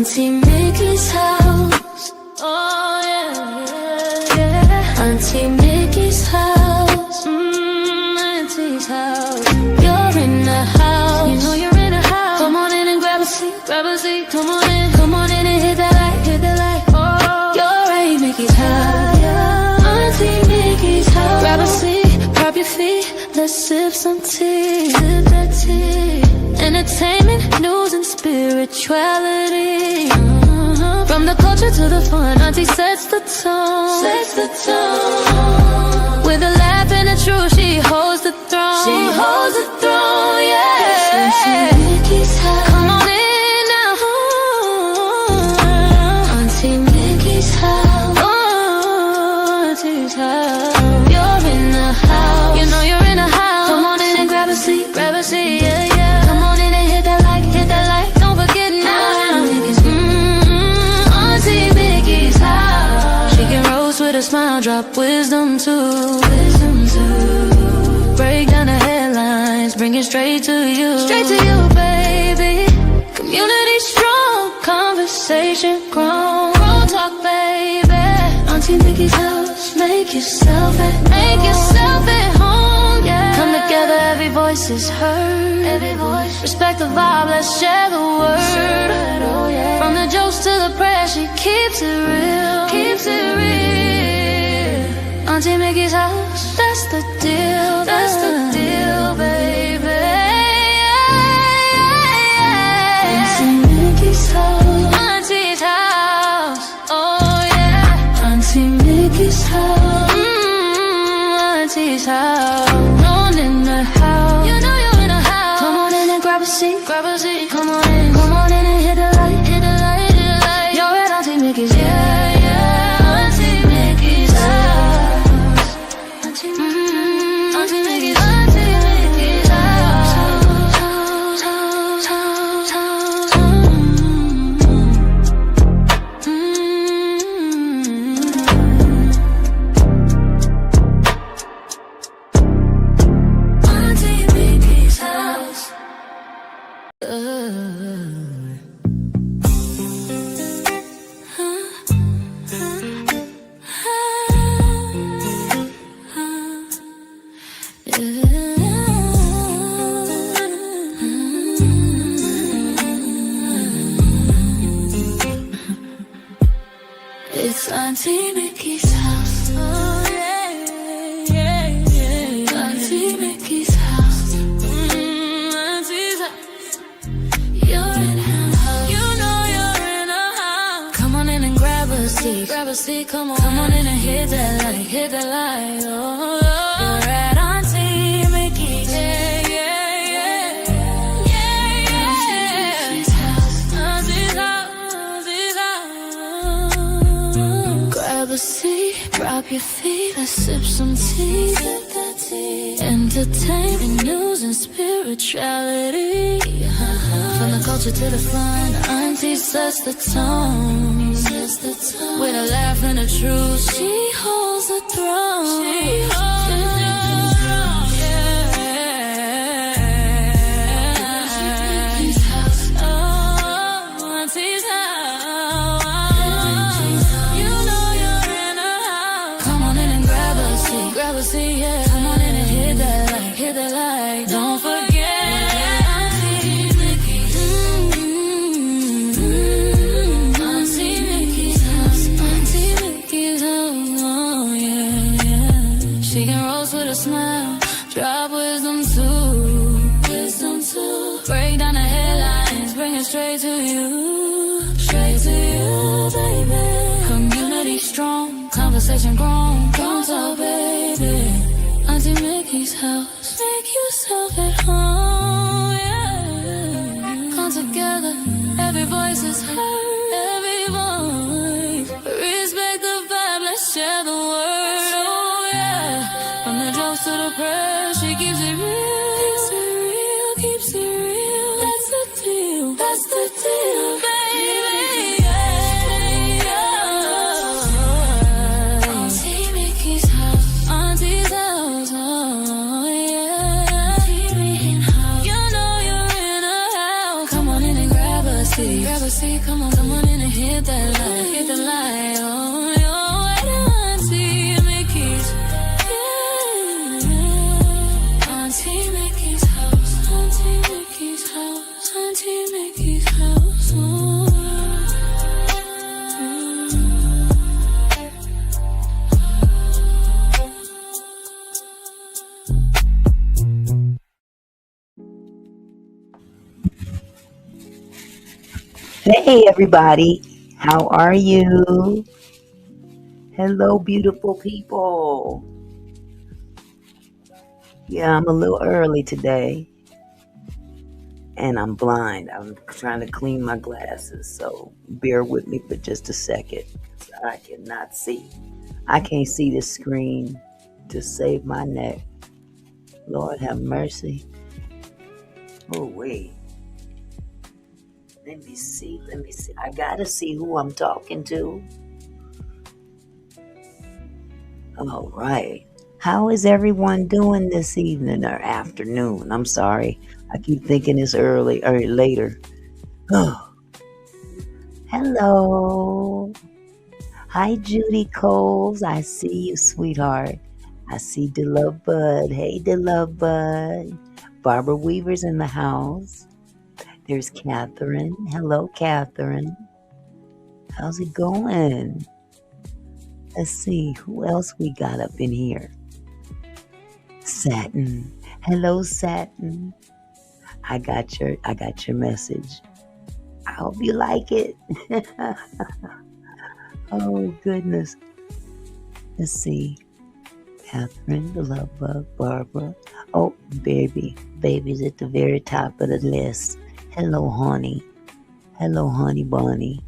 Auntie Mickey's house. Oh yeah, yeah. Auntie Mickey's house. Auntie's house. You're in the house. You know you're in the house. Come on in and grab a seat, grab a seat. Come on in and hit that light, hit that light. Oh, you're Aunt Mickey's house. Auntie Mickey's house. Grab a seat, prop your feet. Let's sip some tea, sip that tea. Entertainment, news, and spirituality. From the culture to the fun, Auntie sets the tone. Sets the tone. With a laugh and a truth, she holds the throne. She holds the throne, yeah. Auntie Mickey's house. Come on in now. Auntie Mickey's house. Oh, Auntie's house. You're in the house. You know you're in the house. Come on in and grab a seat, yeah, yeah. Come on in and hit that light. Don't forget now. Auntie Mickey's house. She can roast with a smile, drop wisdom too. Break down the headlines, bring it straight to you. Straight to you, baby. Community strong, conversation grown. Grown talk, baby. Auntie Mickey's house. Make yourself at home, yeah. Come together, every voice is heard. Every voice. Respect the vibe, let's share the word. Oh, yeah. From the jokes to the prayers, she keeps it real. Keeps it real. Auntie Mickey's house, that's the deal. That's the deal, baby. Auntie Mickey's house. Auntie's house. Oh yeah. Auntie Mickey's house. Auntie's house. On in the house. You know you're in the house. Come on in and grab a seat, grab a seat. Come on in and hit the light, hit the light, hit the light. You're at Auntie Mickey's, yeah, yeah. Auntie Mickey's house. Auntie Mickey's, Auntie Mickey's house. Auntie Mickey's house. It's Auntie Mickey's house. Oh yeah, yeah, yeah. Auntie Mickey's house. Auntie's house. You're in her house. You know you're in her house. Come on in and grab a seat. Grab a seat, come on in and hit that light. Hit that light. Oh, you're at Auntie Mickey's. Yeah, yeah, yeah. Yeah, yeah. Auntie's house. Auntie's house. Auntie's house. Grab a seat, drop your feet. Let's sip some tea. Sip that tea. Entertainment, news, and spirituality. From the culture to the fun, Auntie sets the tone. With a laugh and a truth, she holds the throne. She holds the throne, yeah. Auntie's house. Oh, Auntie's house. You know you're in her house. Come on in and grab a seat, yeah. Come on in and hit that light. Don't forget. Auntie Mickey's. Auntie Mickey's house. Auntie Mickey's house. Oh yeah, yeah. She can roast with a smile, drop wisdom too. Wisdom too. Break down the headlines, bring it straight to you. Straight to you, baby. Community strong, conversation grown. Don't talk, baby. Auntie Mickey's house. Make yourself at home, yeah. Come together, every voice is heard. Every voice. Respect the vibe, let's share the word. Oh yeah. From the jokes to the prayers, she keeps it real. Keeps it real, keeps it real. That's the deal, that's the deal, baby. Yeah. Auntie Mickey's house. Auntie's house. Oh yeah. Auntie Mickey's house. You know you're in a house. Come on in and grab a seat. Grab a seat, come on hit the light. Oh, you're at Auntie Mickey's. Yeah. Auntie Mickey's house. Auntie Mickey's house. Auntie Mickey's house. Oh. Hey everybody, how are you? Hello beautiful people. Yeah, I'm a little early today and I'm blind. I'm trying to clean my glasses, so bear with me for just a second. I cannot see. I can't see the screen to save my neck. Lord have mercy. Oh wait. Let me see. I gotta see who I'm talking to. All right. How is everyone doing this evening or afternoon? I'm sorry. I keep thinking it's early or later. Oh, hello. Hi, Judy Coles. I see you, sweetheart. I see DeLove Bud. Hey, DeLove Bud. Barbara Weaver's in the house. There's Catherine. Hello, Catherine. How's it going? Let's see, who else we got up in here? Satin. Hello, Satin. I got your message. I hope you like it. Oh goodness. Let's see. Catherine, the love bug, Barbara. Oh, baby. Baby's at the very top of the list. Hello, honey. Hello, honey bunny.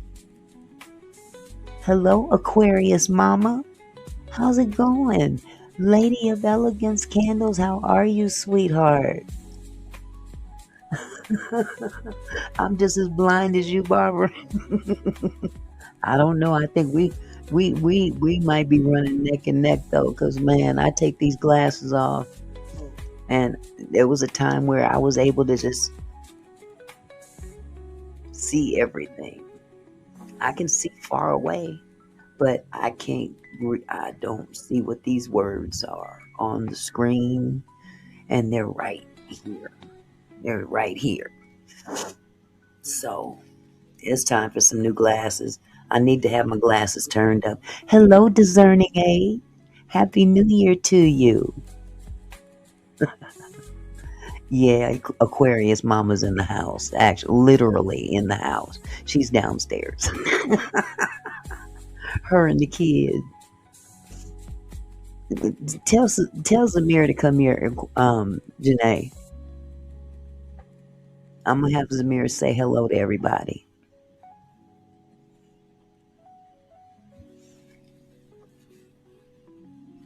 Hello, Aquarius Mama. How's it going? Lady of Elegance Candles, how are you, sweetheart? I'm just as blind as you, Barbara. I don't know. I think we might be running neck and neck though, because man, I take these glasses off, and there was a time where I was able to just see everything. I can see far away, but I don't see what these words are on the screen, and they're right here. They're right here. So it's time for some new glasses. I need to have my glasses turned up. Hello, discerning aid. Happy New Year to you. Yeah, Aquarius Mama's in the house. Actually, literally in the house. She's downstairs. Her and the kid. Tell Zamir to come here, Janae. I'm going to have Zamir say hello to everybody.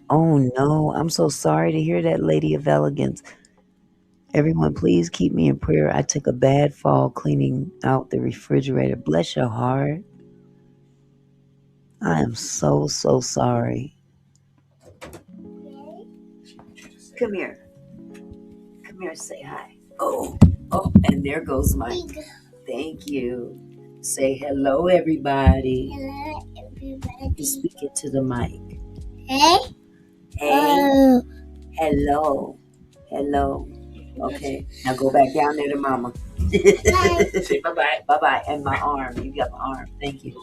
Oh no, I'm so sorry to hear that, Lady of Elegance. Everyone, please keep me in prayer. I took a bad fall cleaning out the refrigerator. Bless your heart. I am so sorry. Come here. Come here, say hi. Oh, and there goes Mike. Thank you. Say hello, everybody. Hello, everybody. Speak it to the mic. Hey. Hey. Hello. Hello. Okay. Now go back down there to Mama. Say bye-bye. Bye-bye. And my arm. You got my arm. Thank you.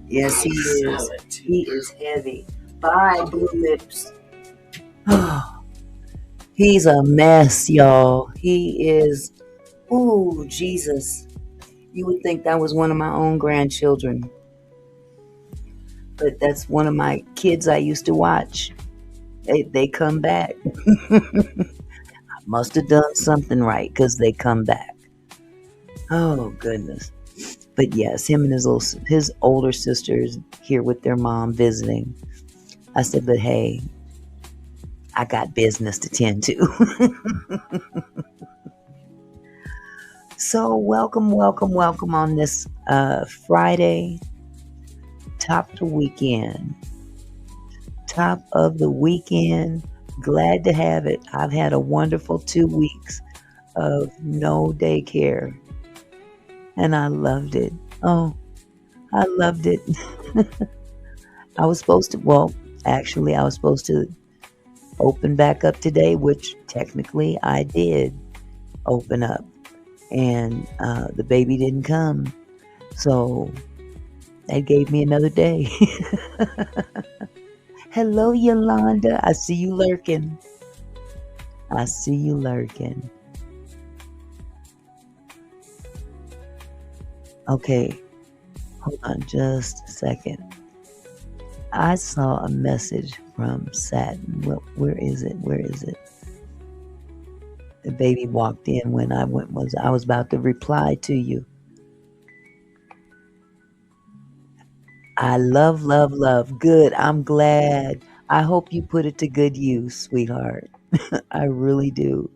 Yes, he is. He is heavy. Bye, Blue Lips. He's a mess, y'all. He is. Ooh, Jesus. You would think that was one of my own grandchildren. But that's one of my kids I used to watch. They come back. I must have done something right because they come back. Oh, goodness. But yes, him and his older sisters here with their mom visiting. I said, but hey, I got business to tend to. So welcome on this Friday, top of the weekend. Glad to have it. I've had a wonderful 2 weeks of no daycare, and I loved it. Oh, I loved it. I was supposed to, well, actually, I was supposed to open back up today, which technically I did open up, and the baby didn't come. So that gave me another day. Hello, Yolanda. I see you lurking. I see you lurking. Okay, hold on just a second. I saw a message from Satin. Where is it? Where is it? The baby walked in when I was about to reply to you. I love, love, love. Good. I'm glad. I hope you put it to good use, sweetheart. I really do.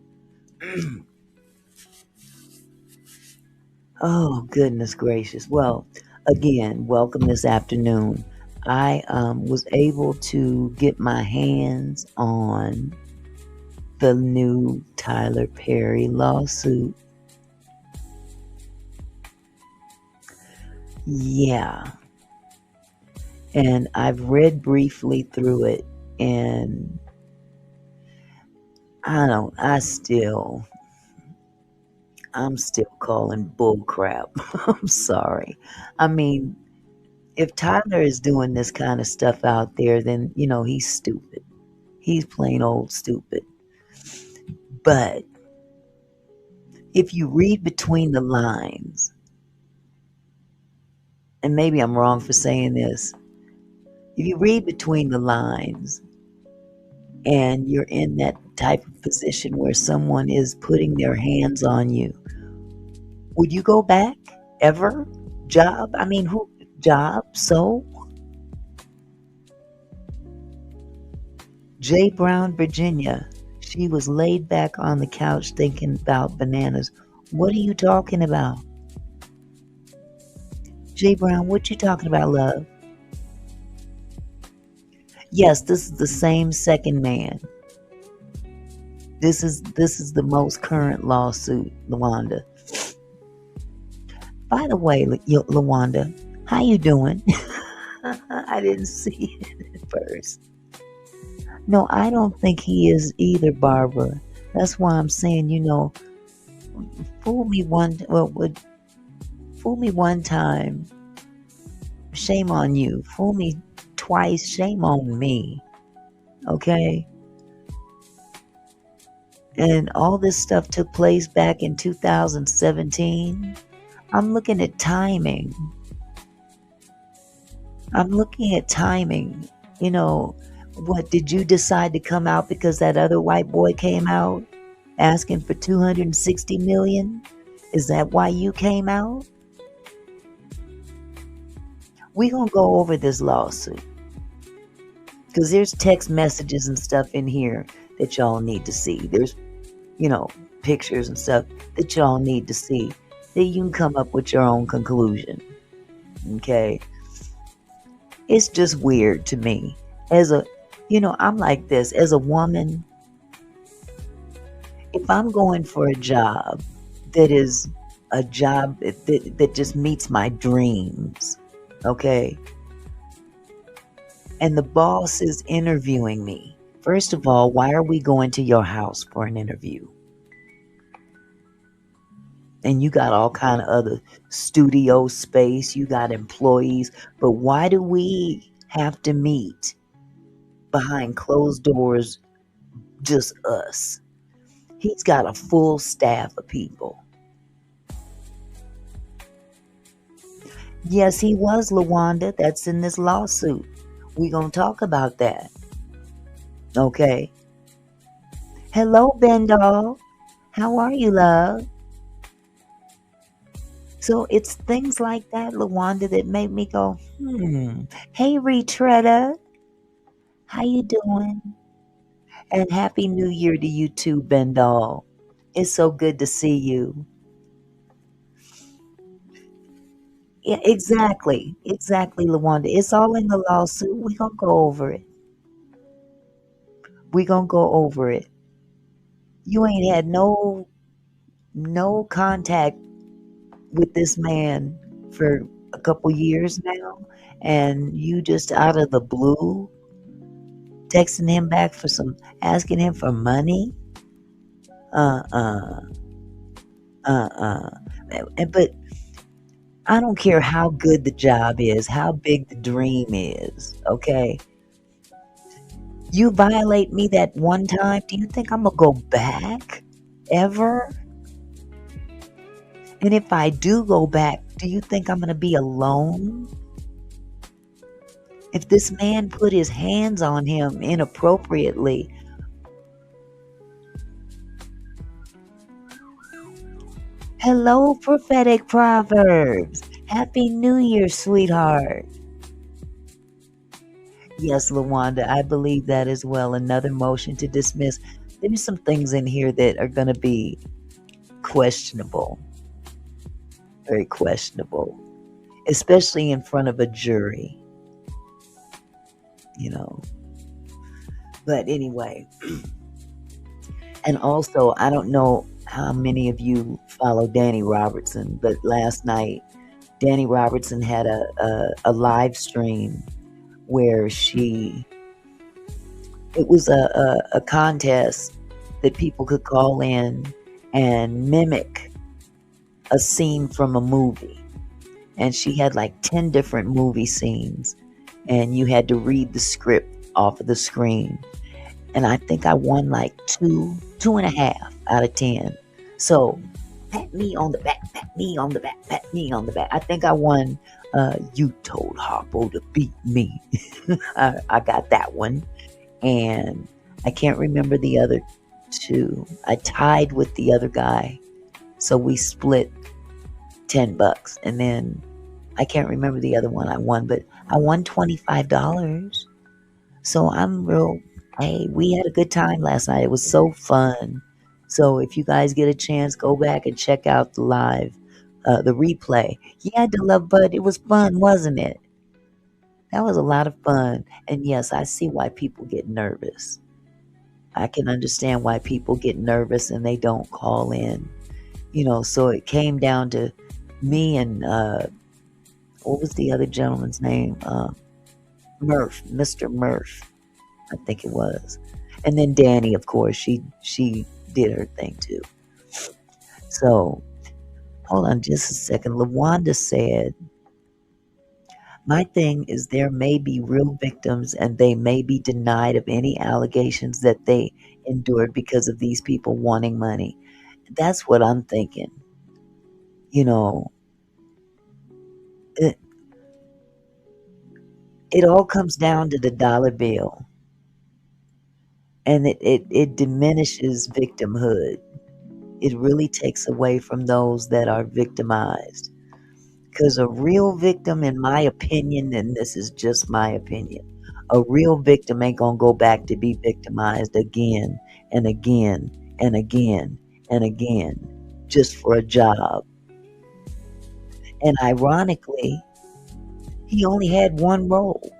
Oh, goodness gracious. Well, again, welcome this afternoon. I was able to get my hands on the new Tyler Perry lawsuit. Yeah. And I've read briefly through it, and I'm still calling bull crap. I'm sorry. I mean, if Tyler is doing this kind of stuff out there, then, he's stupid. He's plain old stupid. But if you read between the lines, and maybe I'm wrong for saying this, if you read between the lines and you're in that type of position where someone is putting their hands on you, would you go back ever? Job? I mean, who? Job? So? J. Brown, Virginia. She was laid back on the couch thinking about bananas. What are you talking about? J. Brown, what you talking about, love? Yes, this is the same second man. This is the most current lawsuit, Lawanda. By the way, Lawanda, how you doing? I didn't see it at first. No, I don't think he is either, Barbara. That's why I'm saying, fool me fool me one time, shame on you. Fool me twice, shame on me. Okay? And all this stuff took place back in 2017. I'm looking at timing. I'm looking at timing. What did you decide to come out because that other white boy came out asking for 260 million? Is that why you came out? We're going to go over this lawsuit because there's text messages and stuff in here that y'all need to see. There's, pictures and stuff that y'all need to see, that you can come up with your own conclusion. Okay? It's just weird to me. I'm like this. As a woman, if I'm going for a job that is a job that just meets my dreams, okay, and the boss is interviewing me, first of all, why are we going to your house for an interview? And you got all kind of other studio space, you got employees, but why do we have to meet behind closed doors, just us? He's got a full staff of people. Yes, he was, Lawanda. That's in this lawsuit. We're going to talk about that. Okay. Hello, Bendall. How are you, love? So it's things like that, Lawanda, that make me go, Hey, Retretta. How you doing? And Happy New Year to you too, Bendall. It's so good to see you. Yeah, exactly. Exactly, Lawanda. It's all in the lawsuit. We're going to go over it. We're going to go over it. You ain't had no contact with this man for a couple years now, and you just out of the blue texting him back for some, asking him for money. Uh uh uh. But I don't care how good the job is, how big the dream is. Okay, you violate me that one time. Do you think I'm gonna go back ever? And if I do go back, do you think I'm gonna be alone? If this man put his hands on him inappropriately, hello, prophetic proverbs. Happy New Year, sweetheart. Yes, Lawanda, I believe that as well. Another motion to dismiss. There's some things in here that are going to be questionable, very questionable, especially in front of a jury, you know. But anyway, and also, I don't know how many of you follow Danny Robertson, but last night, Danny Robertson had a live stream where it was a contest that people could call in and mimic a scene from a movie. And she had like 10 different movie scenes, and you had to read the script off of the screen. And I think I won like 2.5 out of 10. So pat me on the back, pat me on the back, pat me on the back. I think I won. You told Harpo to beat me. I got that one. And I can't remember the other two. I tied with the other guy. So we split $10. And then I can't remember the other one I won, but I won $25. So I'm real. Hey, we had a good time last night. It was so fun. So if you guys get a chance, go back and check out the live, the replay. Yeah, the love bud. It was fun, wasn't it? That was a lot of fun. And yes, I see why people get nervous. I can understand why people get nervous and they don't call in. You know, so it came down to me and what was the other gentleman's name? Murph, Mr. Murph, I think it was. And then Danny, of course, she did her thing too. So hold on just a second. LaWanda said, my thing is there may be real victims and they may be denied of any allegations that they endured because of these people wanting money. That's what I'm thinking. You know, it all comes down to the dollar bill. And it diminishes victimhood. It really takes away from those that are victimized. Because a real victim, in my opinion, and this is just my opinion, a real victim ain't going to go back to be victimized again and again and again and again just for a job. And ironically, he only had one role.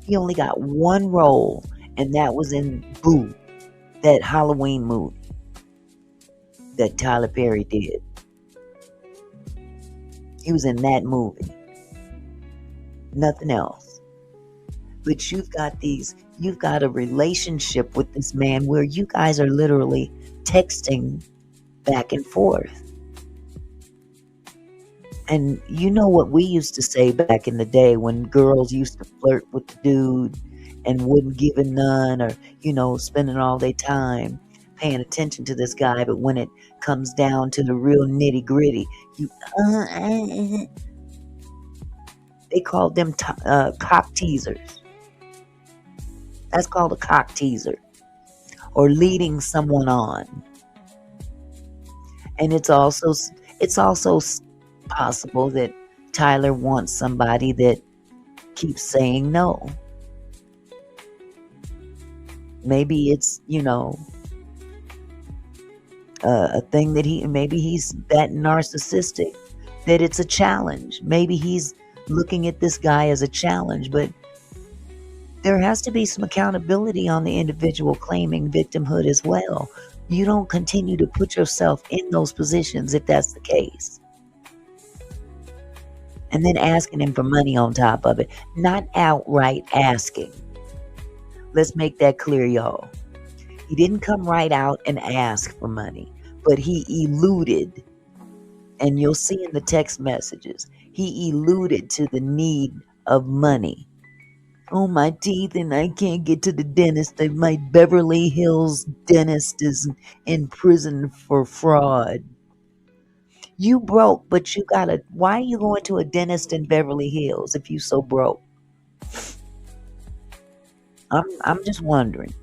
He only got one role, and that was in Boo, that Halloween movie that Tyler Perry did. He was in that movie. Nothing else. But you've got a relationship with this man where you guys are literally texting back and forth. And you know what we used to say back in the day when girls used to flirt with the dude and wouldn't give him none, or, you know, spending all their time paying attention to this guy, but when it comes down to the real nitty gritty, they called them cock teasers. That's called a cock teaser, or leading someone on. And it's also possible that Tyler wants somebody that keeps saying no. Maybe it's, you know, a thing that maybe he's that narcissistic that it's a challenge. Maybe he's looking at this guy as a challenge, but there has to be some accountability on the individual claiming victimhood as well. You don't continue to put yourself in those positions if that's the case. and then asking him for money on top of it. Not outright asking. Let's make that clear, y'all. He didn't come right out and ask for money, but he eluded, and you'll see in the text messages, he alluded to the need of money. Oh, my teeth, and I can't get to the dentist. My Beverly Hills dentist is in prison for fraud. You broke, but you gotta. Why are you going to a dentist in Beverly Hills if you so broke? I'm just wondering.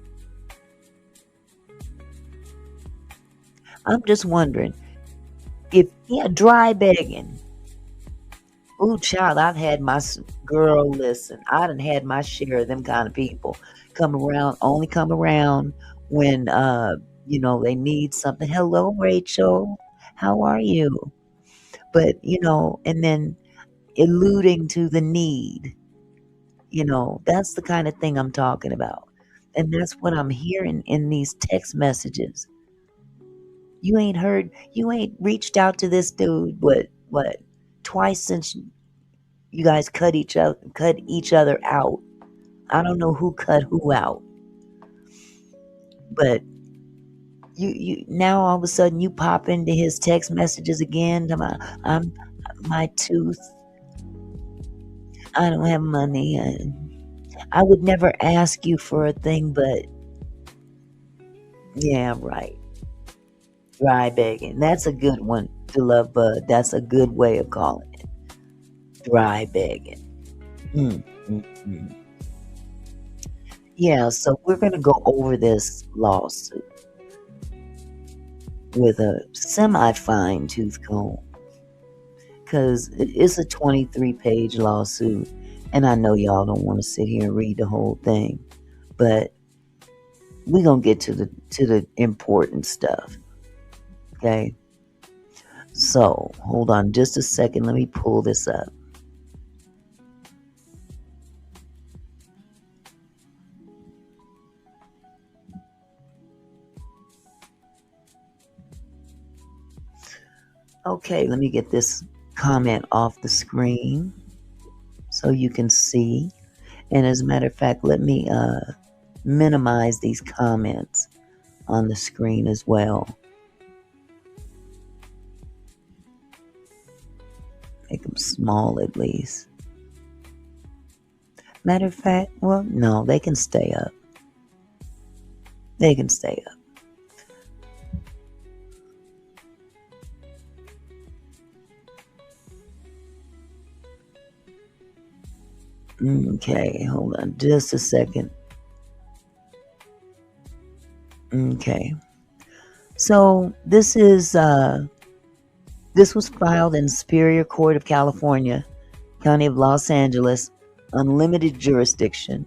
I'm just wondering if dry begging. Ooh, child, I've had my girl. Listen, I done had my share of them kind of people come around. Only come around when they need something. Hello, Rachel. How are you? But and then alluding to the need. That's the kind of thing I'm talking about, and that's what I'm hearing in these text messages. You ain't reached out to this dude. What? Twice since you guys cut each other out. I don't know who cut who out, but you now all of a sudden you pop into his text messages again. I'm my tooth. I don't have money. I would never ask you for a thing, but yeah, right. Dry begging. That's a good one to love, bud. That's a good way of calling it. Dry begging. Mm, mm, mm. Yeah, so we're going to go over this lawsuit with a semi fine tooth comb because it's a 23-page lawsuit, and I know y'all don't want to sit here and read the whole thing, but we're going to get to the important stuff. Okay? So, hold on just a second. Let me pull this up. Okay, let me get this comment off the screen so you can see. And as a matter of fact, let me minimize these comments on the screen as well. Make them small at least. Matter of fact, well, no, they can stay up. They can stay up. Okay, hold on just a second. Okay. So this was filed in Superior Court of California, County of Los Angeles, unlimited jurisdiction.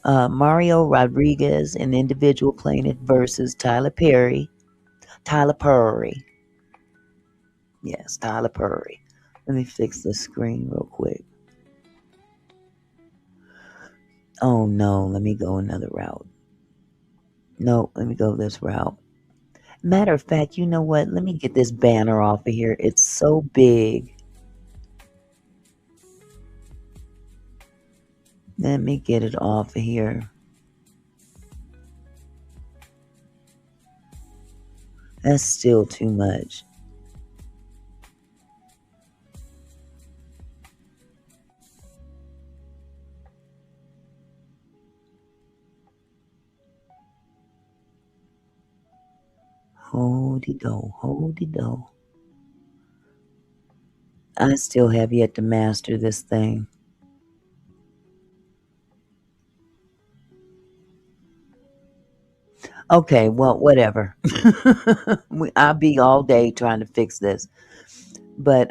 Mario Rodriguez, an individual plaintiff, versus Tyler Perry. Yes, Tyler Perry. Let me fix this screen real quick. Oh no, let me go another route. No, let me go this route. Matter of fact, you know what? Let me get this banner off of here. It's so big. Let me get it off of here. That's still too much. Hold-y-do. I still have yet to master this thing. Okay, well, whatever. I'll be all day trying to fix this. But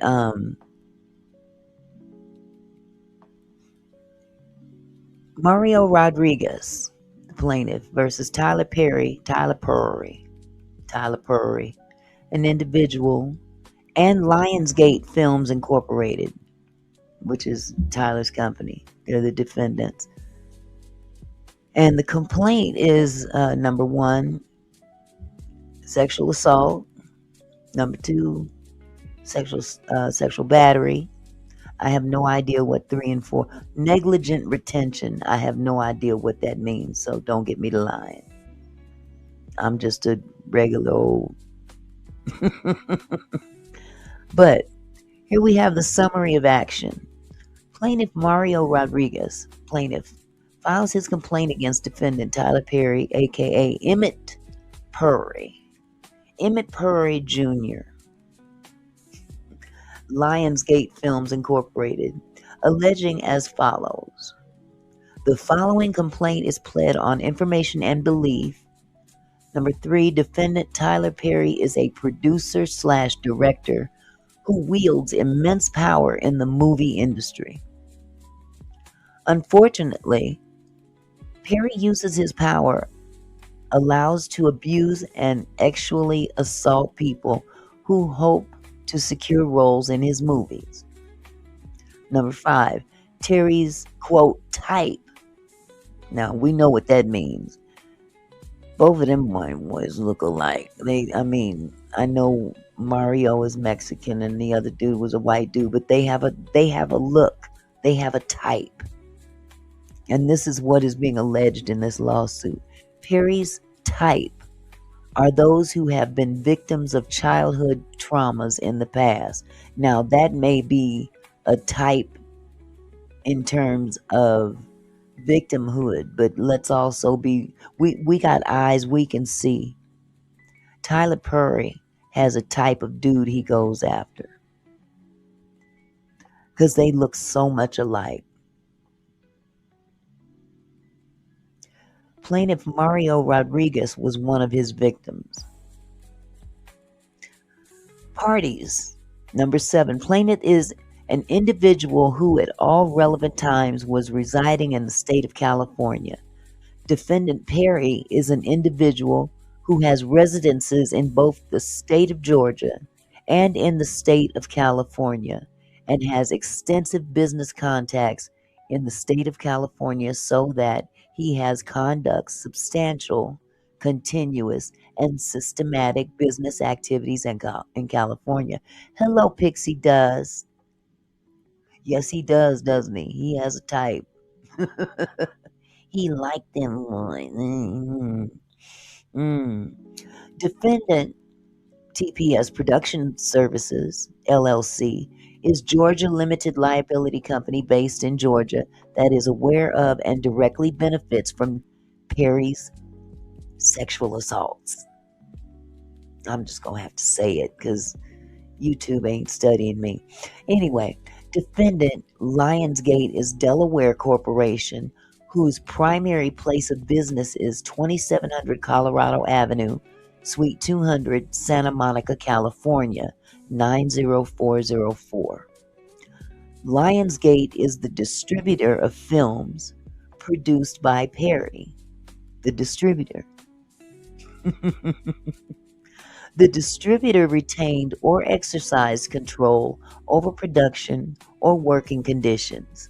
Mario Rodriguez, the plaintiff, versus Tyler Perry, an individual, and Lionsgate Films Incorporated, which is Tyler's company. They're the defendants. And the complaint is number one, sexual assault. Number two, sexual battery. I have no idea what 3 and 4. Negligent retention. I have no idea what that means. So don't get me to lying. I'm just a regular old. But here we have the summary of action. Plaintiff Mario Rodriguez, plaintiff, files his complaint against defendant Tyler Perry, aka Emmett Purry. Emmett Purry Jr., Lionsgate Films Incorporated, alleging as follows. The following complaint is pled on information and belief. Number 3, defendant Tyler Perry is a producer/director who wields immense power in the movie industry. Unfortunately, Perry uses his power allows to abuse and actually assault people who hope to secure roles in his movies. Number 5, Terry's quote type. Now we know what that means. Both of them boys look alike. I know Mario is Mexican and the other dude was a white dude, but they have a look. They have a type. And this is what is being alleged in this lawsuit. Perry's type are those who have been victims of childhood traumas in the past. Now, that may be a type in terms of victimhood, but let's also be, we got eyes we can see. Tyler Perry has a type of dude he goes after because they look so much alike. Plaintiff Mario Rodriguez was one of his victims. Parties. Number 7, plaintiff is an individual who at all relevant times was residing in the state of California. Defendant Perry is an individual who has residences in both the state of Georgia and in the state of California and has extensive business contacts in the state of California so that he has conducts substantial, continuous, and systematic business activities in California. Hello, Pixie does. Yes, he does, doesn't he? He has a type. He liked them boys. Defendant TPS Production Services, LLC, is Georgia Limited Liability Company based in Georgia that is aware of and directly benefits from Perry's sexual assaults. I'm just going to have to say it because YouTube ain't studying me. Anyway, defendant Lionsgate is Delaware Corporation, whose primary place of business is 2700 Colorado Avenue, Suite 200, Santa Monica, California, 90404. Lionsgate is the distributor of films produced by Perry, the distributor. The distributor retained or exercised control over production or working conditions.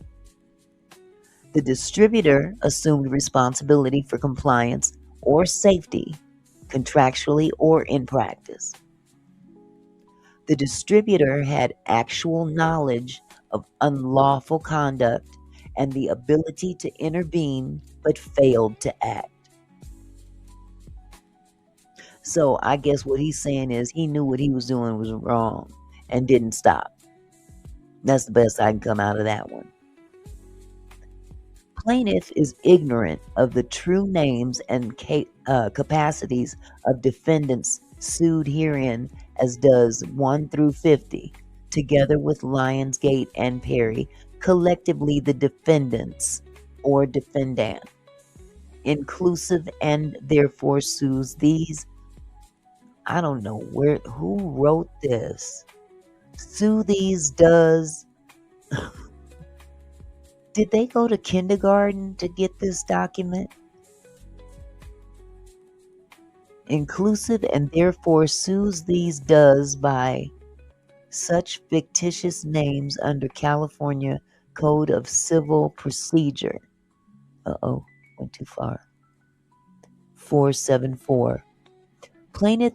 The distributor assumed responsibility for compliance or safety, contractually or in practice. The distributor had actual knowledge of unlawful conduct and the ability to intervene but failed to act. So I guess what he's saying is he knew what he was doing was wrong and didn't stop. That's the best I can come out of that one. Plaintiff is ignorant of the true names and capacities of defendants sued herein, as does 1 through 50, together with Lionsgate and Perry, collectively the defendants or defendant, inclusive, and therefore sues these. I don't know who wrote this. Sue these does. Did they go to kindergarten to get this document? Inclusive and therefore sues these does by such fictitious names under California Code of Civil Procedure. Went too far. 474. Plaintiff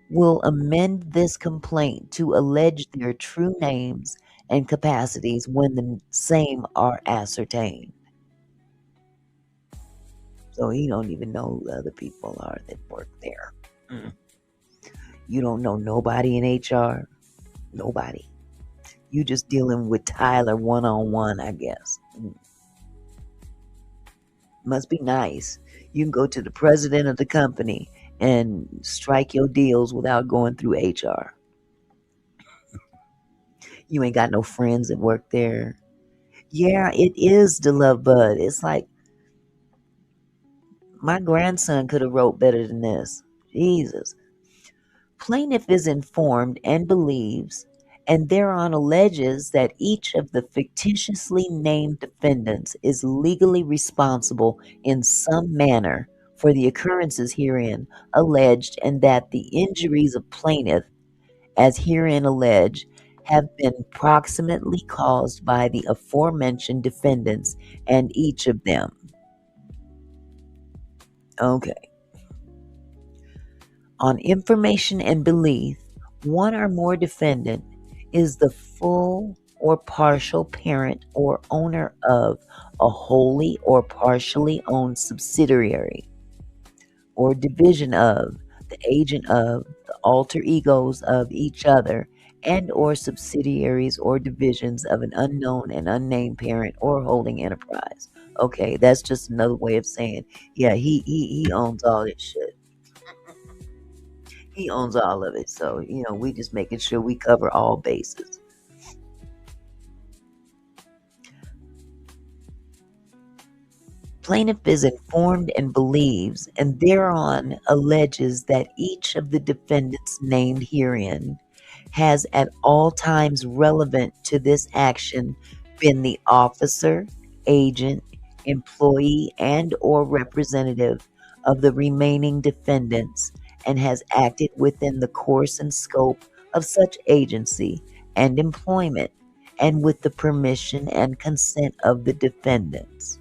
will amend this complaint to allege their true names and capacities when the same are ascertained. So he don't even know who the other people are that work there. Mm. You don't know nobody in HR, nobody. You just dealing with Tyler one on one, I guess. Must be nice. You can go to the president of the company and strike your deals without going through HR. You ain't got no friends that work there. Yeah, it is the love bud. It's like my grandson could have wrote better than this. Jesus. Plaintiff is informed and believes, and thereon alleges that each of the fictitiously named defendants is legally responsible in some manner for the occurrences herein alleged, and that the injuries of plaintiff, as herein alleged, have been proximately caused by the aforementioned defendants and each of them. Okay. On information and belief, one or more defendant is the full or partial parent or owner of a wholly or partially owned subsidiary or division of, the agent of, the alter egos of each other, and or subsidiaries or divisions of an unknown and unnamed parent or holding enterprise. Okay, that's just another way of saying, yeah, he owns all this shit. He owns all of it. So, we just making sure we cover all bases. Plaintiff is informed and believes, and thereon alleges that each of the defendants named herein has at all times relevant to this action been the officer, agent, employee, and or representative of the remaining defendants, and has acted within the course and scope of such agency and employment, and with the permission and consent of the defendants.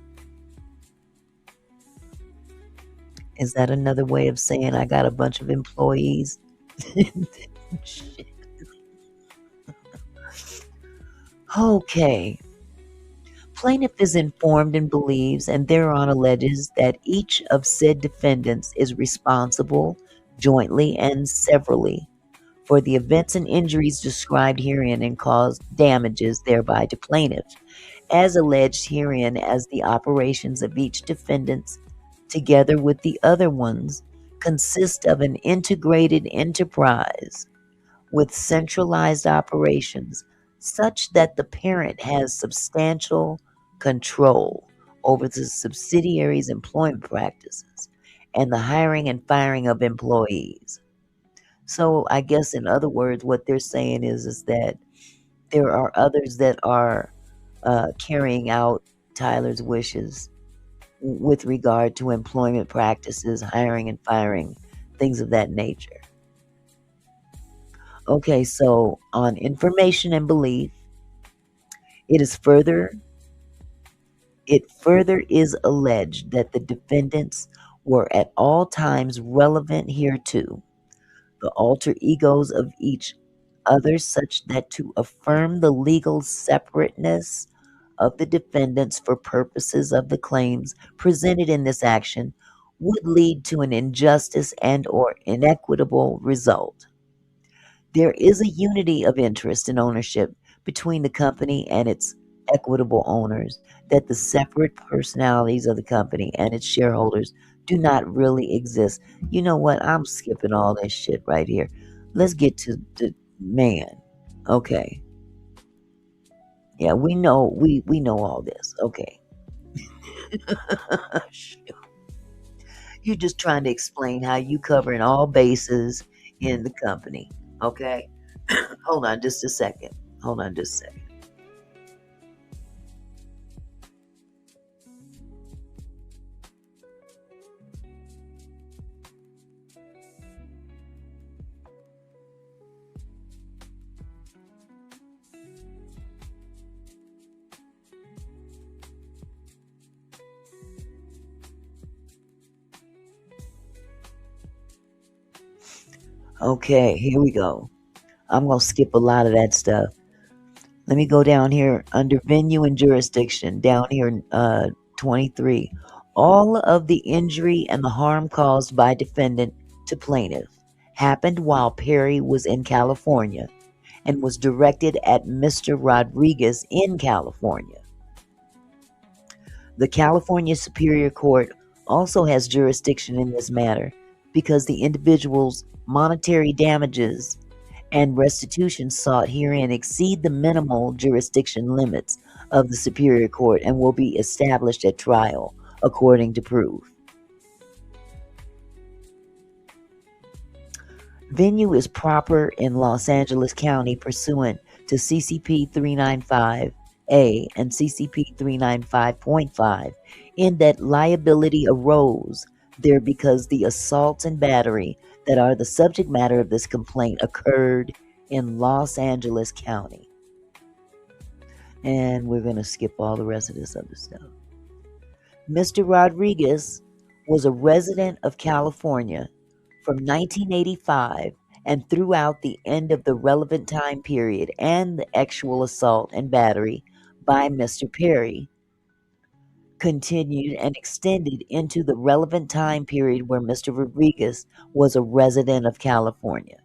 Is that another way of saying I got a bunch of employees? Okay. Plaintiff is informed and believes, and thereon alleges that each of said defendants is responsible, jointly and severally, for the events and injuries described herein and caused damages thereby to plaintiff, as alleged herein, as the operations of each defendant, together with the other ones, consist of an integrated enterprise with centralized operations, such that the parent has substantial control over the subsidiaries' employment practices and the hiring and firing of employees. So I guess in other words, what they're saying is that there are others that are carrying out Tyler's wishes with regard to employment practices, hiring and firing, things of that nature. Okay, so on information and belief, it further is alleged that the defendants were at all times relevant hereto, the alter egos of each other, such that to affirm the legal separateness of the defendants for purposes of the claims presented in this action would lead to an injustice and or inequitable result. There is a unity of interest and ownership between the company and its equitable owners, that the separate personalities of the company and its shareholders do not really exist. You know what? I'm skipping all that shit right here. Let's get to the man. Okay. Yeah, we know all this. Okay. You're just trying to explain how you covering all bases in the company. Okay. Hold on just a second. Okay, here we go. I'm going to skip a lot of that stuff. Let me go down here under venue and jurisdiction, down here, 23. All of the injury and the harm caused by defendant to plaintiff happened while Perry was in California and was directed at Mr. Rodriguez in California. The California Superior Court also has jurisdiction in this matter because the individual's monetary damages and restitution sought herein exceed the minimal jurisdiction limits of the Superior Court and will be established at trial according to proof. Venue is proper in Los Angeles County pursuant to CCP 395A and CCP 395.5 in that liability arose there because the assaults and battery that are the subject matter of this complaint occurred in Los Angeles County. And we're going to skip all the rest of this other stuff. Mr. Rodriguez was a resident of California from 1985 and throughout the end of the relevant time period and the actual assault and battery by Mr. Perry continued and extended into the relevant time period where Mr. Rodriguez was a resident of California.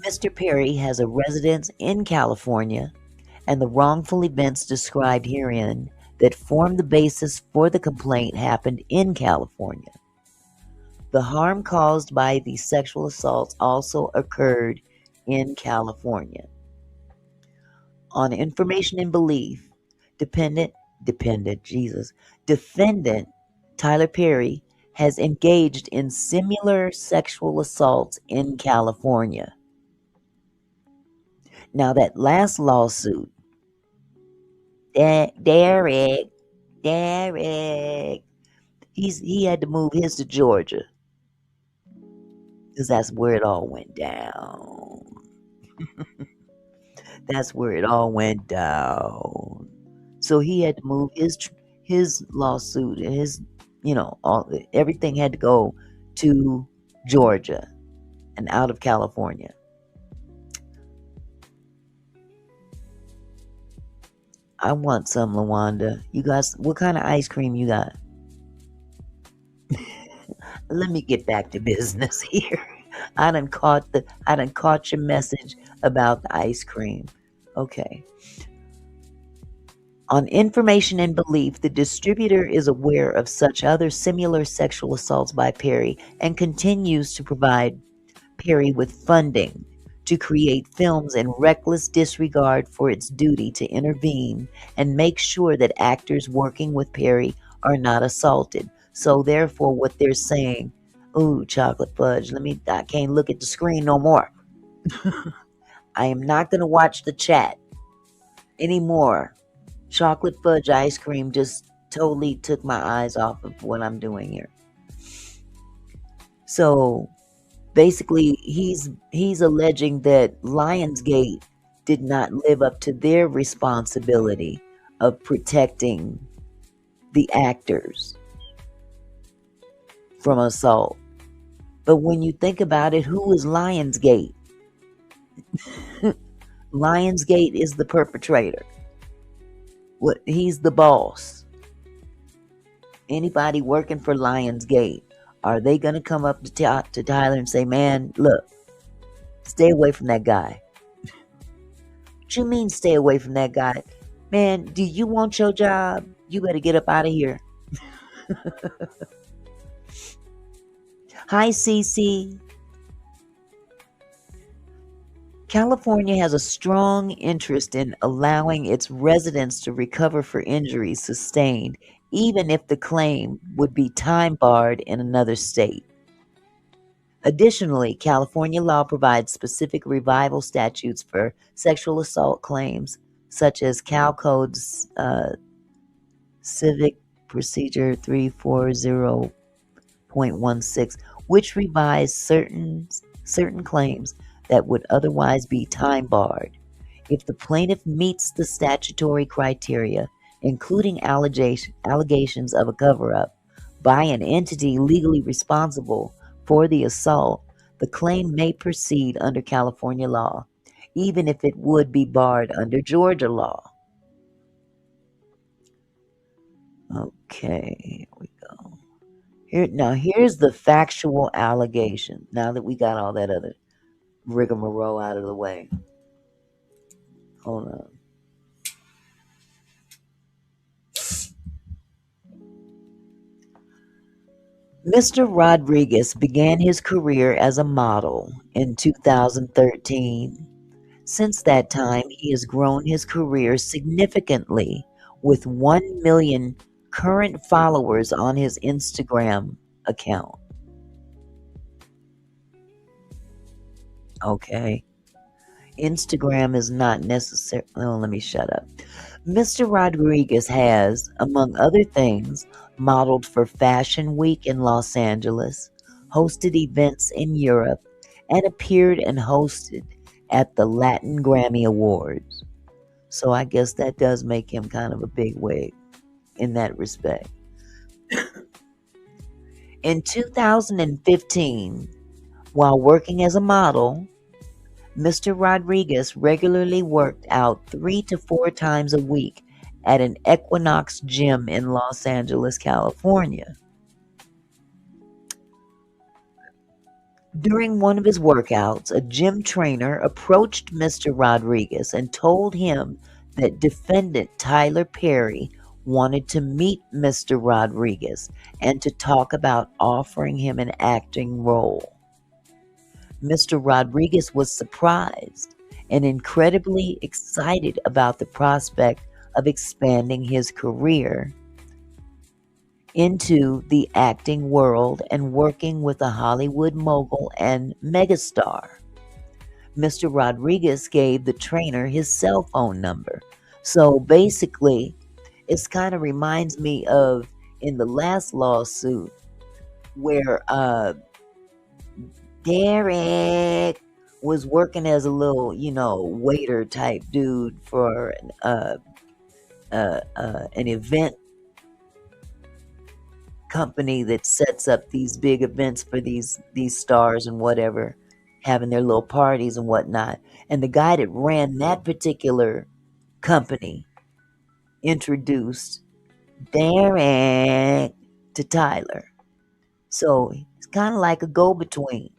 Mr. Perry has a residence in California, and the wrongful events described herein that form the basis for the complaint happened in California. The harm caused by the sexual assaults also occurred in California. On information and belief, defendant Tyler Perry has engaged in similar sexual assaults in California. Now that last lawsuit, Derek, he had to move his to Georgia because that's where it all went down. That's where it all went down. So he had to move his lawsuit and his, everything had to go to Georgia and out of California. I want some, LaWanda. You guys, what kind of ice cream you got? Let me get back to business here. I done caught your message about the ice cream. Okay. On information and belief, the distributor is aware of such other similar sexual assaults by Perry and continues to provide Perry with funding to create films in reckless disregard for its duty to intervene and make sure that actors working with Perry are not assaulted. So therefore, what they're saying, ooh, chocolate fudge, I can't look at the screen no more. I am not going to watch the chat anymore. Chocolate fudge ice cream just totally took my eyes off of what I'm doing here. So basically, he's alleging that Lionsgate did not live up to their responsibility of protecting the actors from assault. But when you think about it, who is Lionsgate? Lionsgate is the perpetrator. He's the boss. Anybody working for Lionsgate, are they going to come up to Tyler and say, man, look, stay away from that guy? What you mean stay away from that guy? Man, do you want your job? You better get up out of here. Hi, Cece. California has a strong interest in allowing its residents to recover for injuries sustained, even if the claim would be time barred in another state. Additionally, California law provides specific revival statutes for sexual assault claims, such as Cal Code's Civic Procedure 340.16, which revises certain claims that would otherwise be time barred. If the plaintiff meets the statutory criteria, including allegations of a cover-up by an entity legally responsible for the assault, the claim may proceed under California law. even if it would be barred under Georgia law. Okay, here we go. Here's the factual allegation. Now that we got all that other rigmarole out of the way. Hold on. Mr. Rodriguez began his career as a model in 2013. Since that time, he has grown his career significantly with 1 million current followers on his Instagram account. Okay. Instagram is not necessary. Oh, let me shut up. Mr. Rodriguez has, among other things, modeled for Fashion Week in Los Angeles, hosted events in Europe, and appeared and hosted at the Latin Grammy Awards. So I guess that does make him kind of a big wig in that respect. In 2015, while working as a model, Mr. Rodriguez regularly worked out 3 to 4 times a week at an Equinox gym in Los Angeles, California. During one of his workouts, a gym trainer approached Mr. Rodriguez and told him that defendant Tyler Perry wanted to meet Mr. Rodriguez and to talk about offering him an acting role. Mr. Rodriguez was surprised and incredibly excited about the prospect of expanding his career into the acting world and working with a Hollywood mogul and megastar. Mr. Rodriguez gave the trainer his cell phone number. So basically, it kind of reminds me of in the last lawsuit where Derek was working as a little, waiter type dude for an event company that sets up these big events for these stars and whatever, having their little parties and whatnot. And the guy that ran that particular company introduced Derek to Tyler. So it's kind of like a go-between.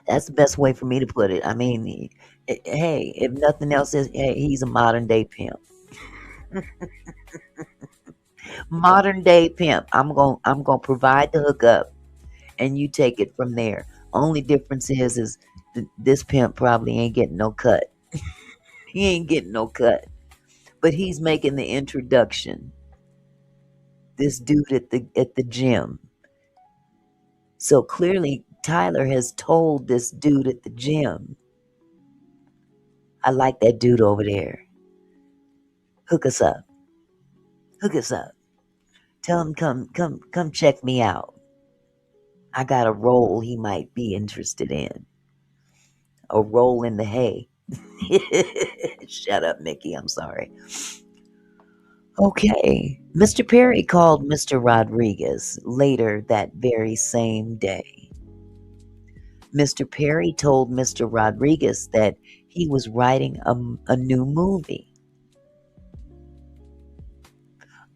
That's the best way for me to put it. I mean, hey, if nothing else, he's a modern day pimp. Modern day pimp. I'm gonna provide the hookup, and you take it from there. Only difference is this pimp probably ain't getting no cut. He ain't getting no cut, but he's making the introduction. This dude at the gym. So clearly, Tyler has told this dude at the gym, I like that dude over there. Hook us up. Hook us up. Tell him come check me out. I got a role he might be interested in. A role in the hay. Shut up, Mickey. I'm sorry. Okay. Mr. Perry called Mr. Rodriguez later that very same day. Mr. Perry told Mr. Rodriguez that he was writing a new movie.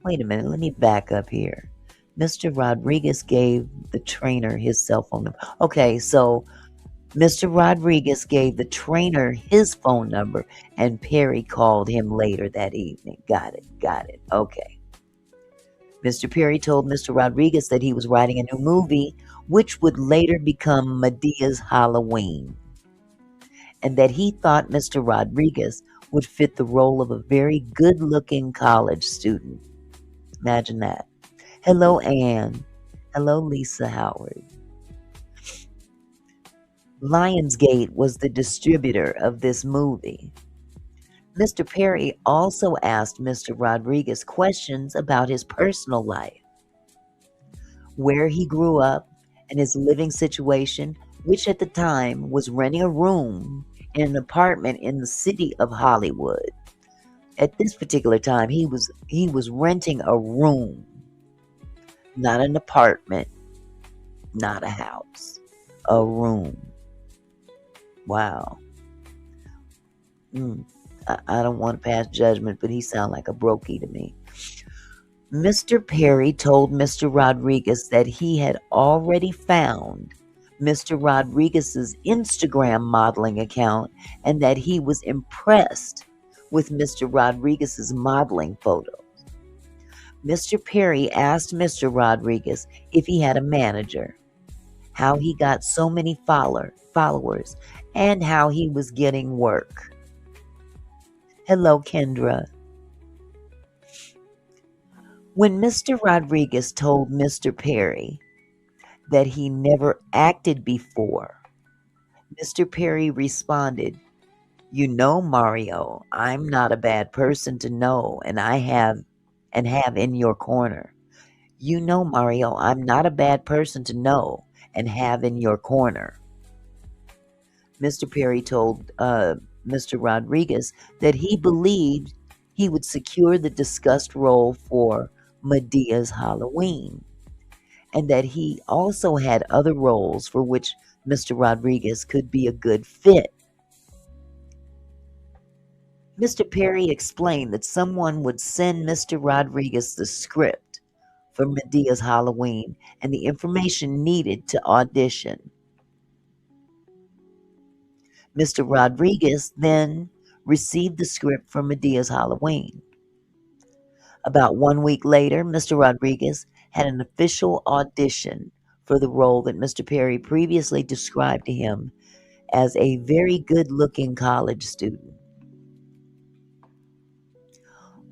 Wait a minute, let me back up here. Mr. Rodriguez gave the trainer his cell phone number. Okay, so Mr. Rodriguez gave the trainer his phone number, and Perry called him later that evening. Got it. Okay. Mr. Perry told Mr. Rodriguez that he was writing a new movie, which would later become Medea's Halloween, and that he thought Mr. Rodriguez would fit the role of a very good-looking college student. Imagine that. Hello, Anne. Hello, Lisa Howard. Lionsgate was the distributor of this movie. Mr. Perry also asked Mr. Rodriguez questions about his personal life, where he grew up, and his living situation, which at the time was renting a room in an apartment in the city of Hollywood. At this particular time, he was renting a room, not an apartment, not a house, a room. Wow. I don't want to pass judgment, but he sounds like a brokey to me. Mr. Perry told Mr. Rodriguez that he had already found Mr. Rodriguez's Instagram modeling account and that he was impressed with Mr. Rodriguez's modeling photos. Mr. Perry asked Mr. Rodriguez if he had a manager, how he got so many followers, and how he was getting work. Hello, Kendra. When Mr. Rodriguez told Mr. Perry that he never acted before, Mr. Perry responded, "You know, Mario, I'm not a bad person to know, and have in your corner. You know, Mario, I'm not a bad person to know and have in your corner." Mr. Perry told Mr. Rodriguez that he believed he would secure the discussed role for Medea's Halloween, and that he also had other roles for which Mr. Rodriguez could be a good fit. Mr. Perry explained that someone would send Mr. Rodriguez the script for Medea's Halloween and the information needed to audition. Mr. Rodriguez then received the script for Medea's Halloween. About 1 week later, Mr. Rodriguez had an official audition for the role that Mr. Perry previously described to him as a very good-looking college student.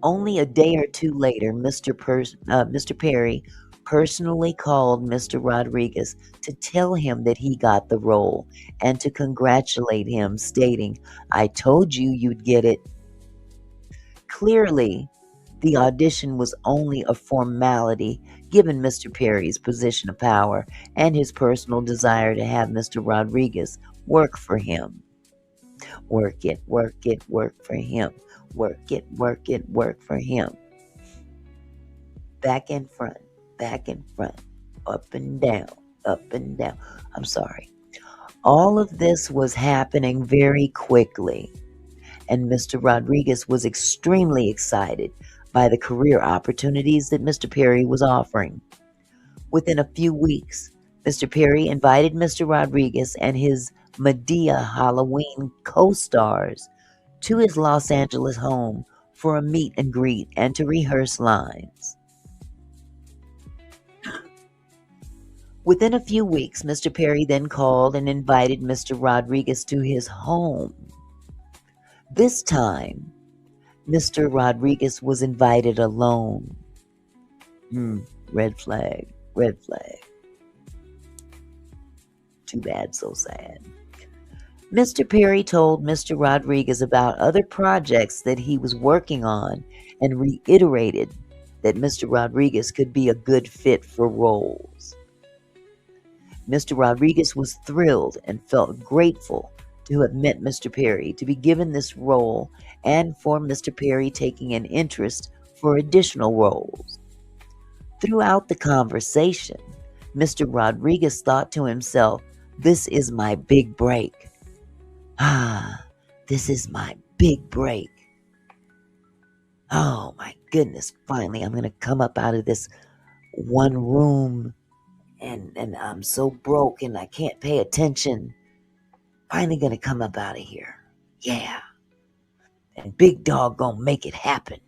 Only a day or two later, Mr. Perry personally called Mr. Rodriguez to tell him that he got the role and to congratulate him, stating, "I told you you'd get it." Clearly, the audition was only a formality given Mr. Perry's position of power and his personal desire to have Mr. Rodriguez work for him. Work it, work it, work for him. Work it, work it, work for him. Back and front, up and down, up and down. I'm sorry. All of this was happening very quickly, and Mr. Rodriguez was extremely excited by the career opportunities that Mr. Perry was offering. Within a few weeks, Mr. Perry invited Mr. Rodriguez and his Medea Halloween co-stars to his Los Angeles home for a meet and greet and to rehearse lines. Within a few weeks, Mr. Perry then called and invited Mr. Rodriguez to his home. This time, Mr. Rodriguez was invited alone. Red flag, red flag. Too bad, so sad. Mr. Perry told Mr. Rodriguez about other projects that he was working on and reiterated that Mr. Rodriguez could be a good fit for roles. Mr. Rodriguez was thrilled and felt grateful to have met Mr. Perry, to be given this role, and for Mr. Perry taking an interest for additional roles. Throughout the conversation, Mr. Rodriguez thought to himself, "This is my big break. This is my big break. Oh my goodness, finally I'm going to come up out of this one room and I'm so broke and I can't pay attention. Finally going to come up out of here. Yeah. And Big Dog gonna make it happen.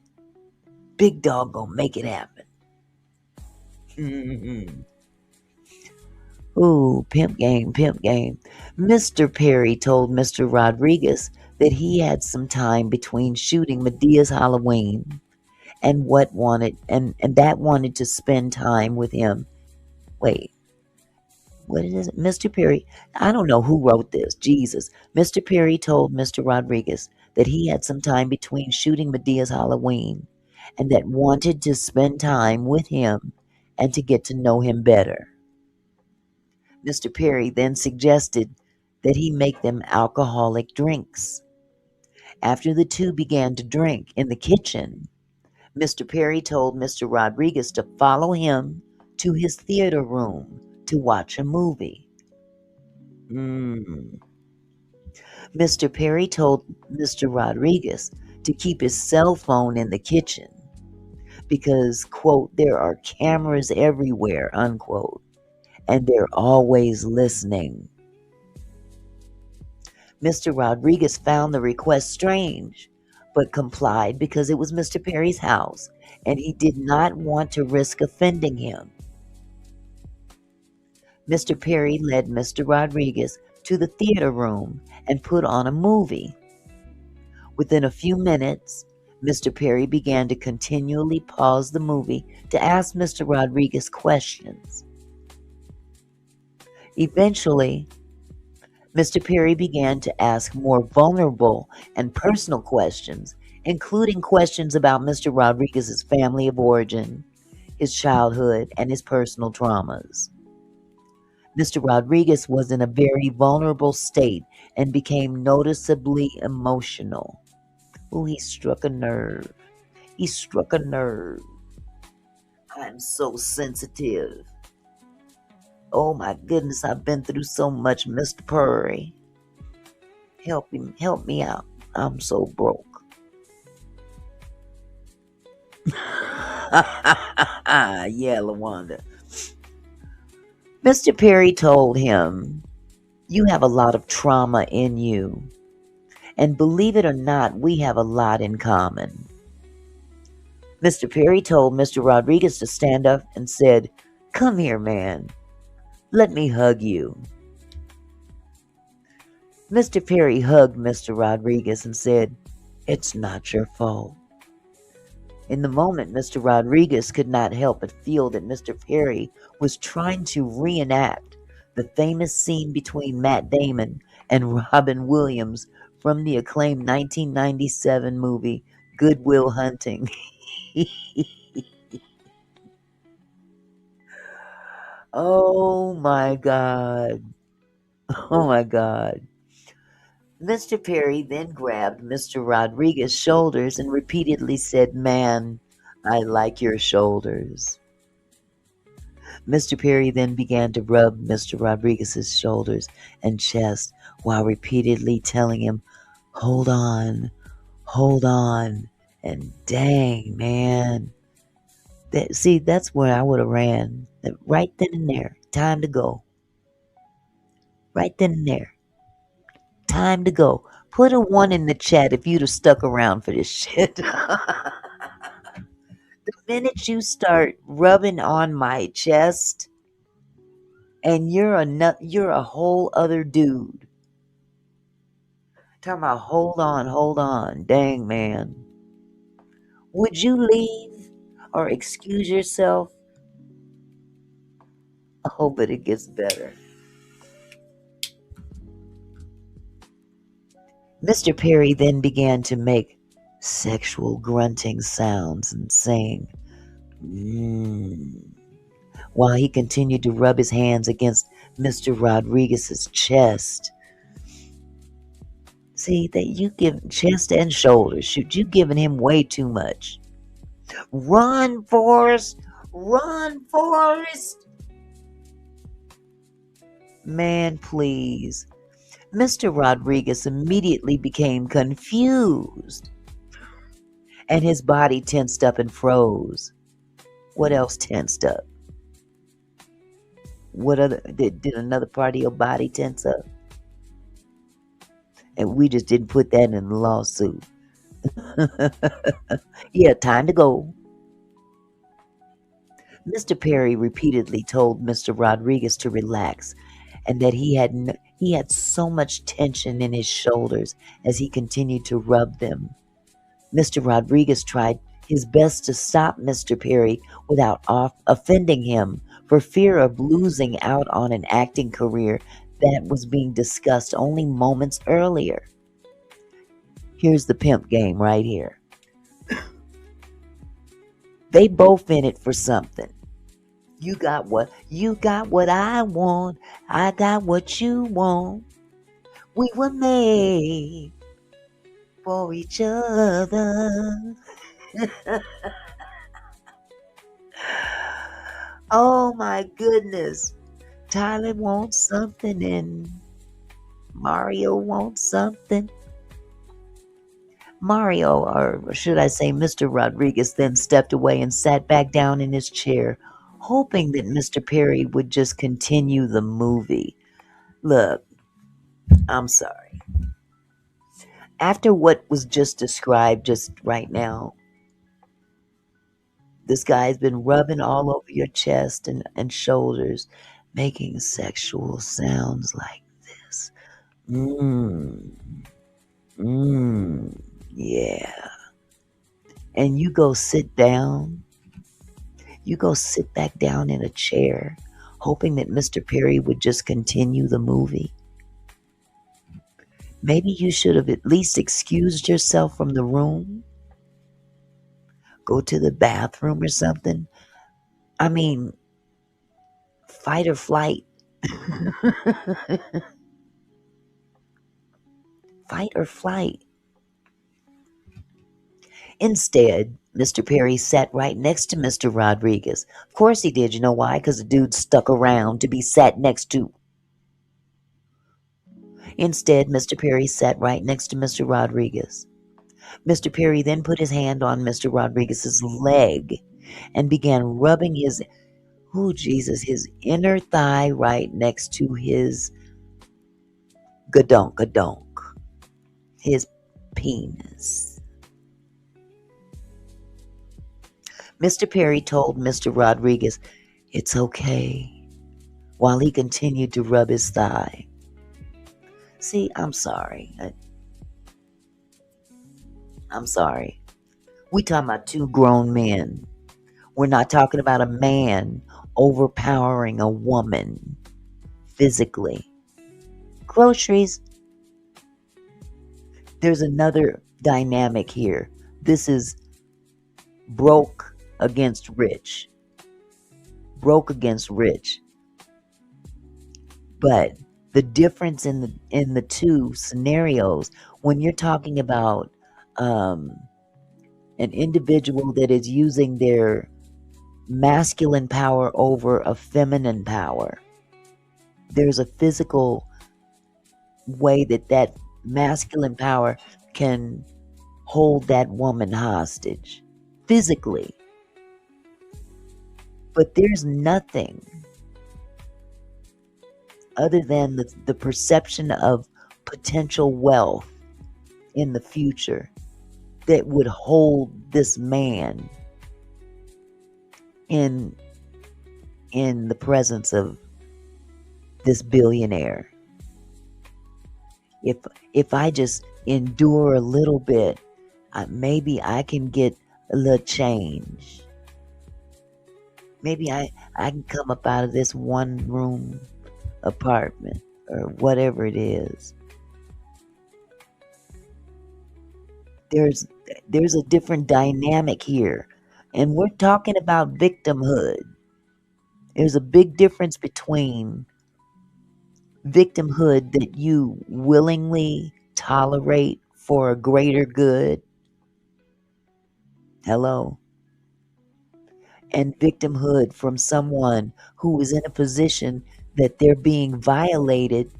Big Dog gonna make it happen." Ooh, pimp game, pimp game. Mr. Perry told Mr. Rodriguez that he had some time between shooting Medea's Halloween and that wanted to spend time with him. Wait, what is it? Mr. Perry, I don't know who wrote this. Jesus. Mr. Perry told Mr. Rodriguez that he had some time between shooting Medea's Halloween and that wanted to spend time with him and to get to know him better. Mr. Perry then suggested that he make them alcoholic drinks. After the two began to drink in the kitchen, Mr. Perry told Mr. Rodriguez to follow him to his theater room to watch a movie. Mr. Perry told Mr. Rodriguez to keep his cell phone in the kitchen because, quote, there are cameras everywhere, unquote, and they're always listening. Mr. Rodriguez found the request strange, but complied because it was Mr. Perry's house and he did not want to risk offending him. Mr. Perry led Mr. Rodriguez to the theater room and put on a movie. Within a few minutes, Mr. Perry began to continually pause the movie to ask Mr. Rodriguez questions. Eventually, Mr. Perry began to ask more vulnerable and personal questions, including questions about Mr. Rodriguez's family of origin, his childhood, and his personal traumas. Mr. Rodriguez was in a very vulnerable state and became noticeably emotional. Oh, he struck a nerve. He struck a nerve. I'm so sensitive. Oh my goodness, I've been through so much, Mr. Perry. Help me out. I'm so broke. Yeah, LaWanda. Mr. Perry told him, you have a lot of trauma in you. And believe it or not, we have a lot in common. Mr. Perry told Mr. Rodriguez to stand up and said, come here, man. Let me hug you. Mr. Perry hugged Mr. Rodriguez and said, it's not your fault. In the moment, Mr. Rodriguez could not help but feel that Mr. Perry was trying to reenact the famous scene between Matt Damon and Robin Williams from the acclaimed 1997 movie Good Will Hunting. Oh my God. Oh my God. Mr. Perry then grabbed Mr. Rodriguez's shoulders and repeatedly said, man, I like your shoulders. Mr. Perry then began to rub Mr. Rodriguez's shoulders and chest while repeatedly telling him, hold on, and dang, man. That's where I would have ran. Right then and there. Time to go. Right then and there. Time to go. Put a 1 in the chat if you'd have stuck around for this shit. The minute you start rubbing on my chest and you're a whole other dude. Talking about hold on. Dang, man. Would you leave or excuse yourself? Oh, but it gets better. Mr. Perry then began to make sexual grunting sounds and saying, while he continued to rub his hands against Mr. Rodriguez's chest. See, that you give chest and shoulders. Shoot, you giving him way too much. Run, Forrest! Run, Forrest! Man, please. Mr. Rodriguez immediately became confused, and his body tensed up and froze. What else tensed up? What other did another part of your body tense up? And we just didn't put that in the lawsuit. Yeah, time to go. Mr. Perry repeatedly told Mr. Rodriguez to relax and that he had so much tension in his shoulders as he continued to rub them. Mr. Rodriguez tried his best to stop Mr. Perry without offending him for fear of losing out on an acting career that was being discussed only moments earlier. Here's the pimp game right here. They both in it for something. You got what I want. I got what you want. We were made for each other. Oh my goodness. Tyler wants something and Mario wants something. Mario, or should I say Mr. Rodriguez, then stepped away and sat back down in his chair, hoping that Mr. Perry would just continue the movie. Look, I'm sorry. After what was just described just right now, this guy's been rubbing all over your chest and shoulders, making sexual sounds like this. Mmm, mmm, yeah. And you go sit down. You go sit back down in a chair, hoping that Mr. Perry would just continue the movie. Maybe you should have at least excused yourself from the room, go to the bathroom or something. I mean, fight or flight. Fight or flight. Instead, Mr. Perry sat right next to Mr. Rodriguez. Of course he did. You know why? Because the dude stuck around to be sat next to. Instead, Mr. Perry sat right next to Mr. Rodriguez. Mr. Perry then put his hand on Mr. Rodriguez's leg and began rubbing his, oh Jesus, his inner thigh right next to his gadonk, his penis. Mr. Perry told Mr. Rodriguez, "It's okay," while he continued to rub his thigh. See, I'm sorry. I'm sorry. We talking about two grown men. We're not talking about a man overpowering a woman physically. Groceries. There's another dynamic here. This is broke against rich. Broke against rich. But the difference in the two scenarios, when you're talking about an individual that is using their masculine power over a feminine power, there's a physical way that masculine power can hold that woman hostage physically. But there's nothing other than the perception of potential wealth in the future that would hold this man in the presence of this billionaire. If I just endure a little bit, maybe I can get a little change. Maybe I can come up out of this one room apartment or whatever it is. There's a different dynamic here, and we're talking about victimhood. There's a big difference between victimhood that you willingly tolerate for a greater good. Hello. And victimhood from someone who is in a position that they're being violated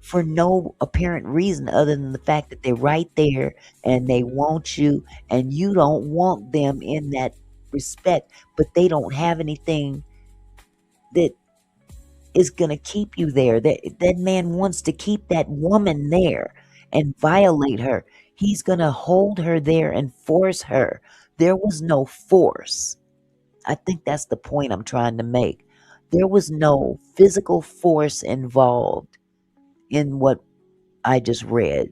for no apparent reason other than the fact that they're right there and they want you and you don't want them in that respect, but they don't have anything that is going to keep you there. That man wants to keep that woman there and violate her. He's going to hold her there and force her. There was no force. I think that's the point I'm trying to make. There was no physical force involved in what I just read.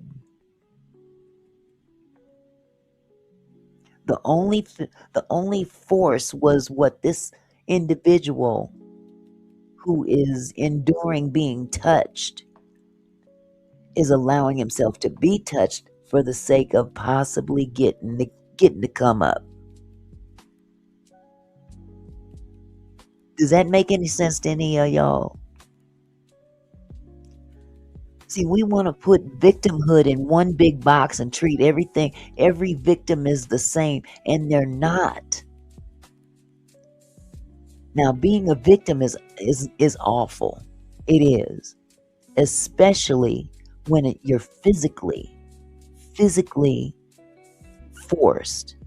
The only force was what this individual who is enduring being touched is allowing himself to be touched for the sake of possibly getting to come up. Does that make any sense to any of y'all? See, we want to put victimhood in one big box and treat every victim is the same, and they're not. Now, being a victim is awful. It is. Especially when you're physically forced.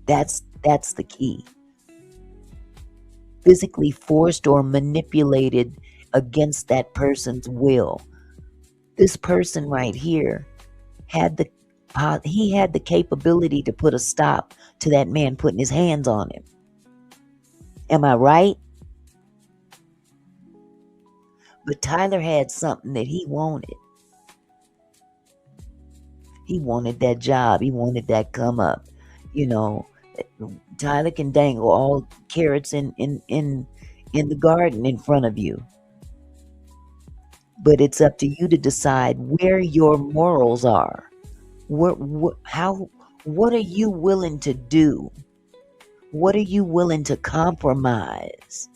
That's the key. Physically forced or manipulated against that person's will. This person right here had the he had the capability to put a stop to that man putting his hands on him. Am I right? But Tyler had something that he wanted. He wanted that job. He wanted that come up. You know, Tyler can dangle all carrots in the garden in front of you. But it's up to you to decide where your morals are. What are you willing to do? What are you willing to compromise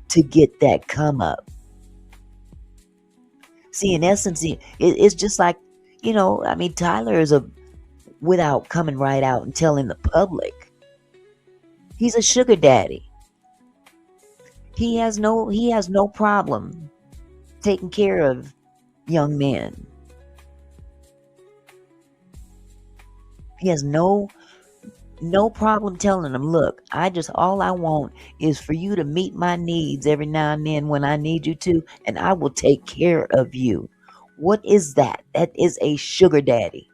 to get that come up? See, in essence, it's just like, I mean, Tyler is without coming right out and telling the public, he's a sugar daddy. He has no problem taking care of young men. He has no problem telling them, look, all I want is for you to meet my needs every now and then when I need you to, and I will take care of you. What is that? That is a sugar daddy.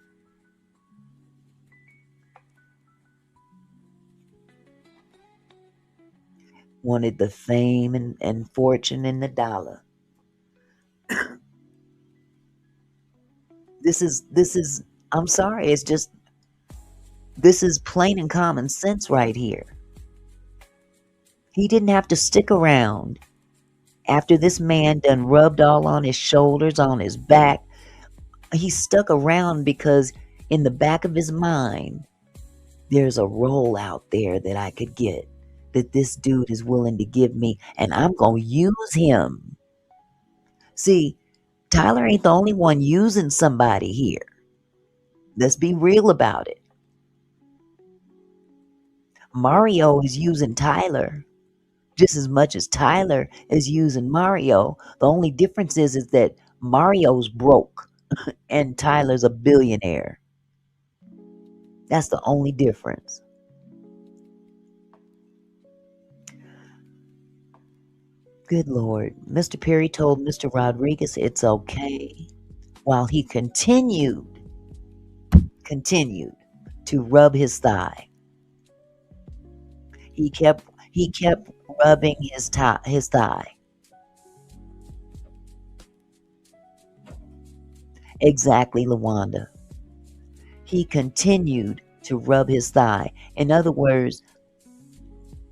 Wanted the fame and fortune and the dollar. This is I'm sorry, it's just, this is plain and common sense right here. He didn't have to stick around after this man done rubbed all on his shoulders, on his back. He stuck around because in the back of his mind, there's a role out there that I could get, that this dude is willing to give me, and I'm going to use him. See, Tyler ain't the only one using somebody here. Let's be real about it. Mario is using Tyler just as much as Tyler is using Mario. The only difference is that Mario's broke and Tyler's a billionaire. That's the only difference. Good Lord. Mr. Perry told Mr. Rodriguez it's okay, while he continued to rub his thigh. He kept rubbing his thigh. Exactly, LaWanda. He continued to rub his thigh. In other words,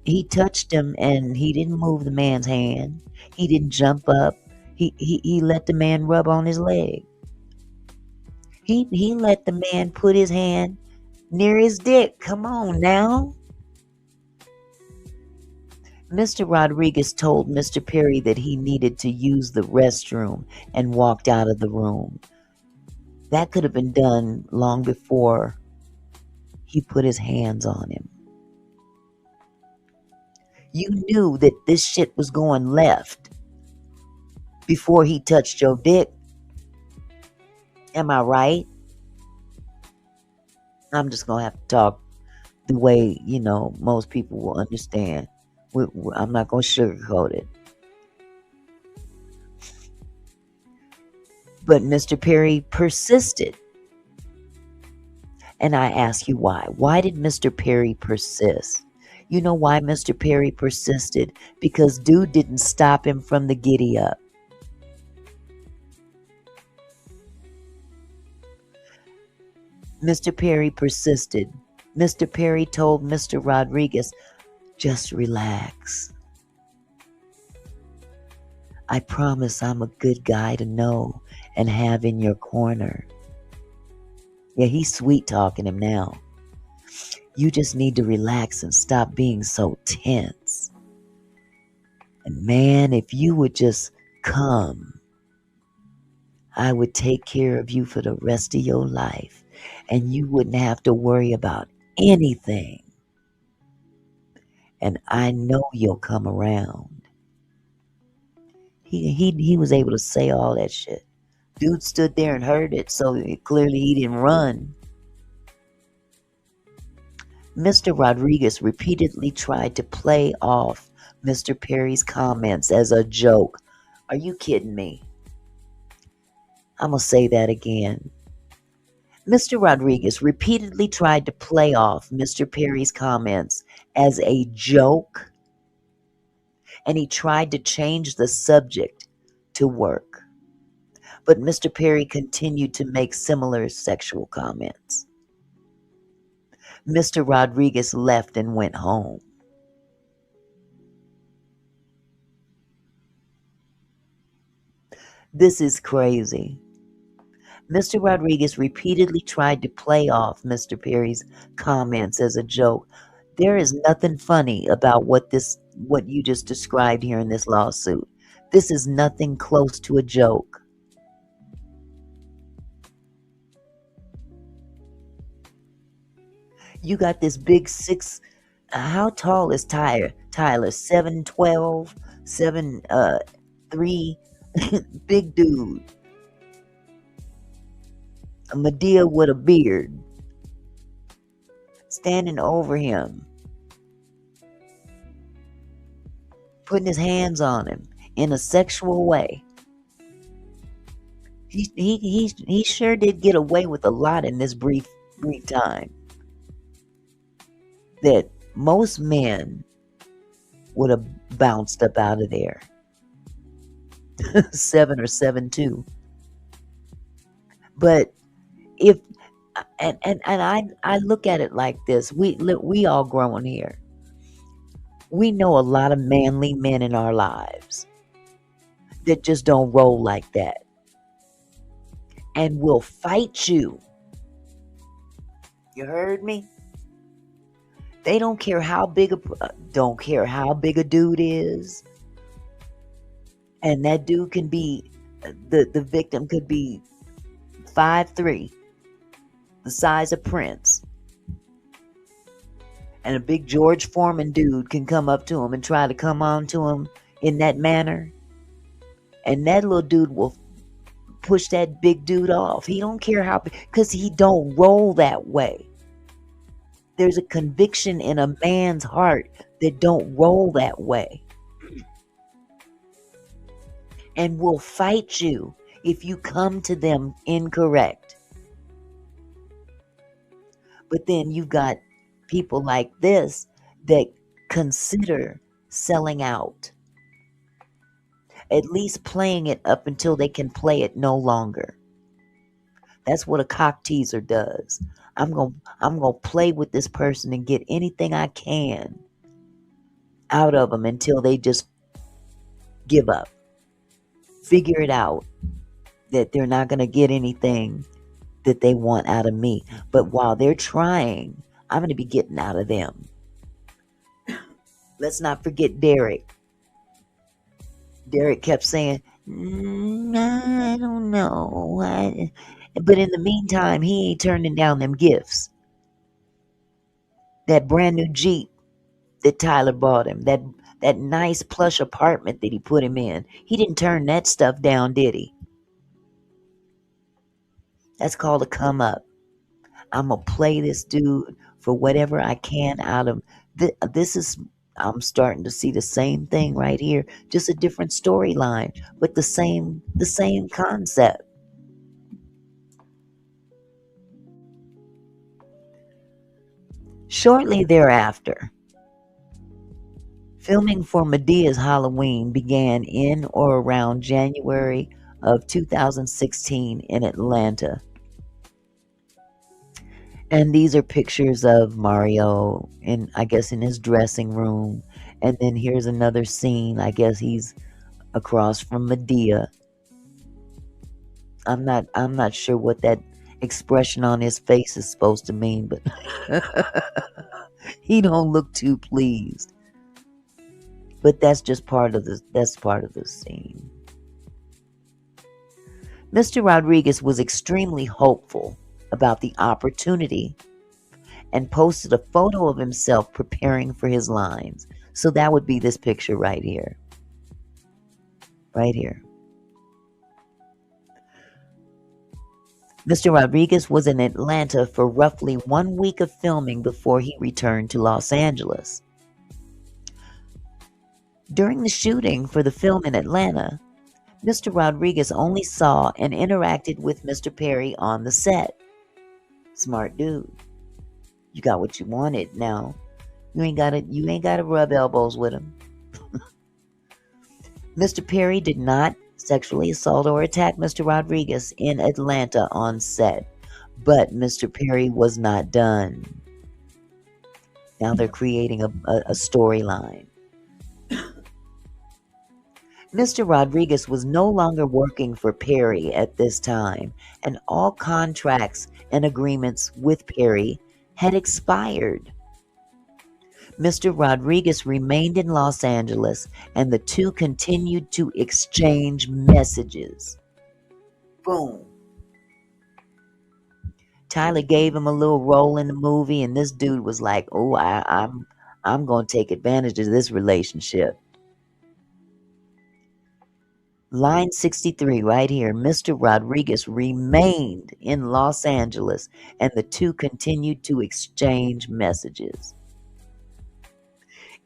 he touched him and he didn't move the man's hand. He didn't jump up. He let the man rub on his leg. He let the man put his hand near his dick. Come on now. Mr. Rodriguez told Mr. Perry that he needed to use the restroom and walked out of the room. That could have been done long before he put his hands on him. You knew that this shit was going left before he touched your dick. Am I right? I'm just going to have to talk the way, most people will understand. I'm not going to sugarcoat it. But Mr. Perry persisted. And I ask you why. Why did Mr. Perry persist? You know why Mr. Perry persisted? Because dude didn't stop him from the giddy up. Mr. Perry persisted. Mr. Perry told Mr. Rodriguez, just relax. I promise I'm a good guy to know and have in your corner. Yeah, he's sweet talking him now. You just need to relax and stop being so tense. And man, if you would just come, I would take care of you for the rest of your life, and you wouldn't have to worry about anything. And I know you'll come around. He was able to say all that shit. Dude stood there and heard it, so clearly he didn't run. Mr. Rodriguez repeatedly tried to play off Mr. Perry's comments as a joke. Are you kidding me? I'm going to say that again. Mr. Rodriguez repeatedly tried to play off Mr. Perry's comments as a joke, and he tried to change the subject to work. But Mr. Perry continued to make similar sexual comments. Mr. Rodriguez left and went home. This is crazy. Mr. Rodriguez repeatedly tried to play off Mr. Perry's comments as a joke. There is nothing funny about what you just described here in this lawsuit. This is nothing close to a joke. You got this big how tall is Tyler? 7'12", 7'3", big dude. A Medea with a beard, standing over him, putting his hands on him in a sexual way. He sure did get away with a lot in this brief time that most men would have bounced up out of there. 7 or 7'2". But if and I look at it like this: we all growing here. We know a lot of manly men in our lives that just don't roll like that, and will fight you. You heard me? They don't care how big a dude is, and that dude can be the victim could be 5'3", the size of Prince, and a big George Foreman dude can come up to him and try to come on to him in that manner, and that little dude will push that big dude off. He don't care how, because he don't roll that way. There's a conviction in a man's heart that don't roll that way, and will fight you if you come to them incorrect. But then you got people like this that consider selling out, at least playing it up until they can play it no longer. That's what a cock teaser does. I'm gonna play with this person and get anything I can out of them until they just give up, figure it out that they're not gonna get anything that they want out of me. But while they're trying, I'm going to be getting out of them. Let's not forget Derek. Derek kept saying, I don't know. But in the meantime, he ain't turning down them gifts. That brand new Jeep that Tyler bought him, that nice plush apartment that he put him in. He didn't turn that stuff down, did he? That's called a come up. I'm going to play this dude for whatever I can out of him. I'm starting to see the same thing right here, just a different storyline, but the same concept. Shortly thereafter, filming for Medea's Halloween began in or around January of 2016 in Atlanta. And these are pictures of Mario I guess in his dressing room. And then here's another scene. I guess he's across from Medea. I'm not sure what that expression on his face is supposed to mean, but he don't look too pleased. But that's just part of the scene. Mr. Rodriguez was extremely hopeful about the opportunity and posted a photo of himself preparing for his lines. So that would be this picture right here. right here. Mr. Rodriguez was in Atlanta for roughly 1 week of filming before he returned to Los Angeles. During the shooting for the film in Atlanta, Mr. Rodriguez only saw and interacted with Mr. Perry on the set. Smart dude. You got what you wanted now. You ain't gotta rub elbows with him. Mr. Perry did not sexually assault or attack Mr. Rodriguez in Atlanta on set, but Mr. Perry was not done. Now they're creating a storyline. Mr. Rodriguez was no longer working for Perry at this time, and all contracts and agreements with Perry had expired. Mr. Rodriguez remained in Los Angeles, and the two continued to exchange messages. Boom. Tyler gave him a little role in the movie, and this dude was like, "Oh, I'm going to take advantage of this relationship." Line 63 right here. Mr. Rodriguez remained in Los Angeles, and the two continued to exchange messages.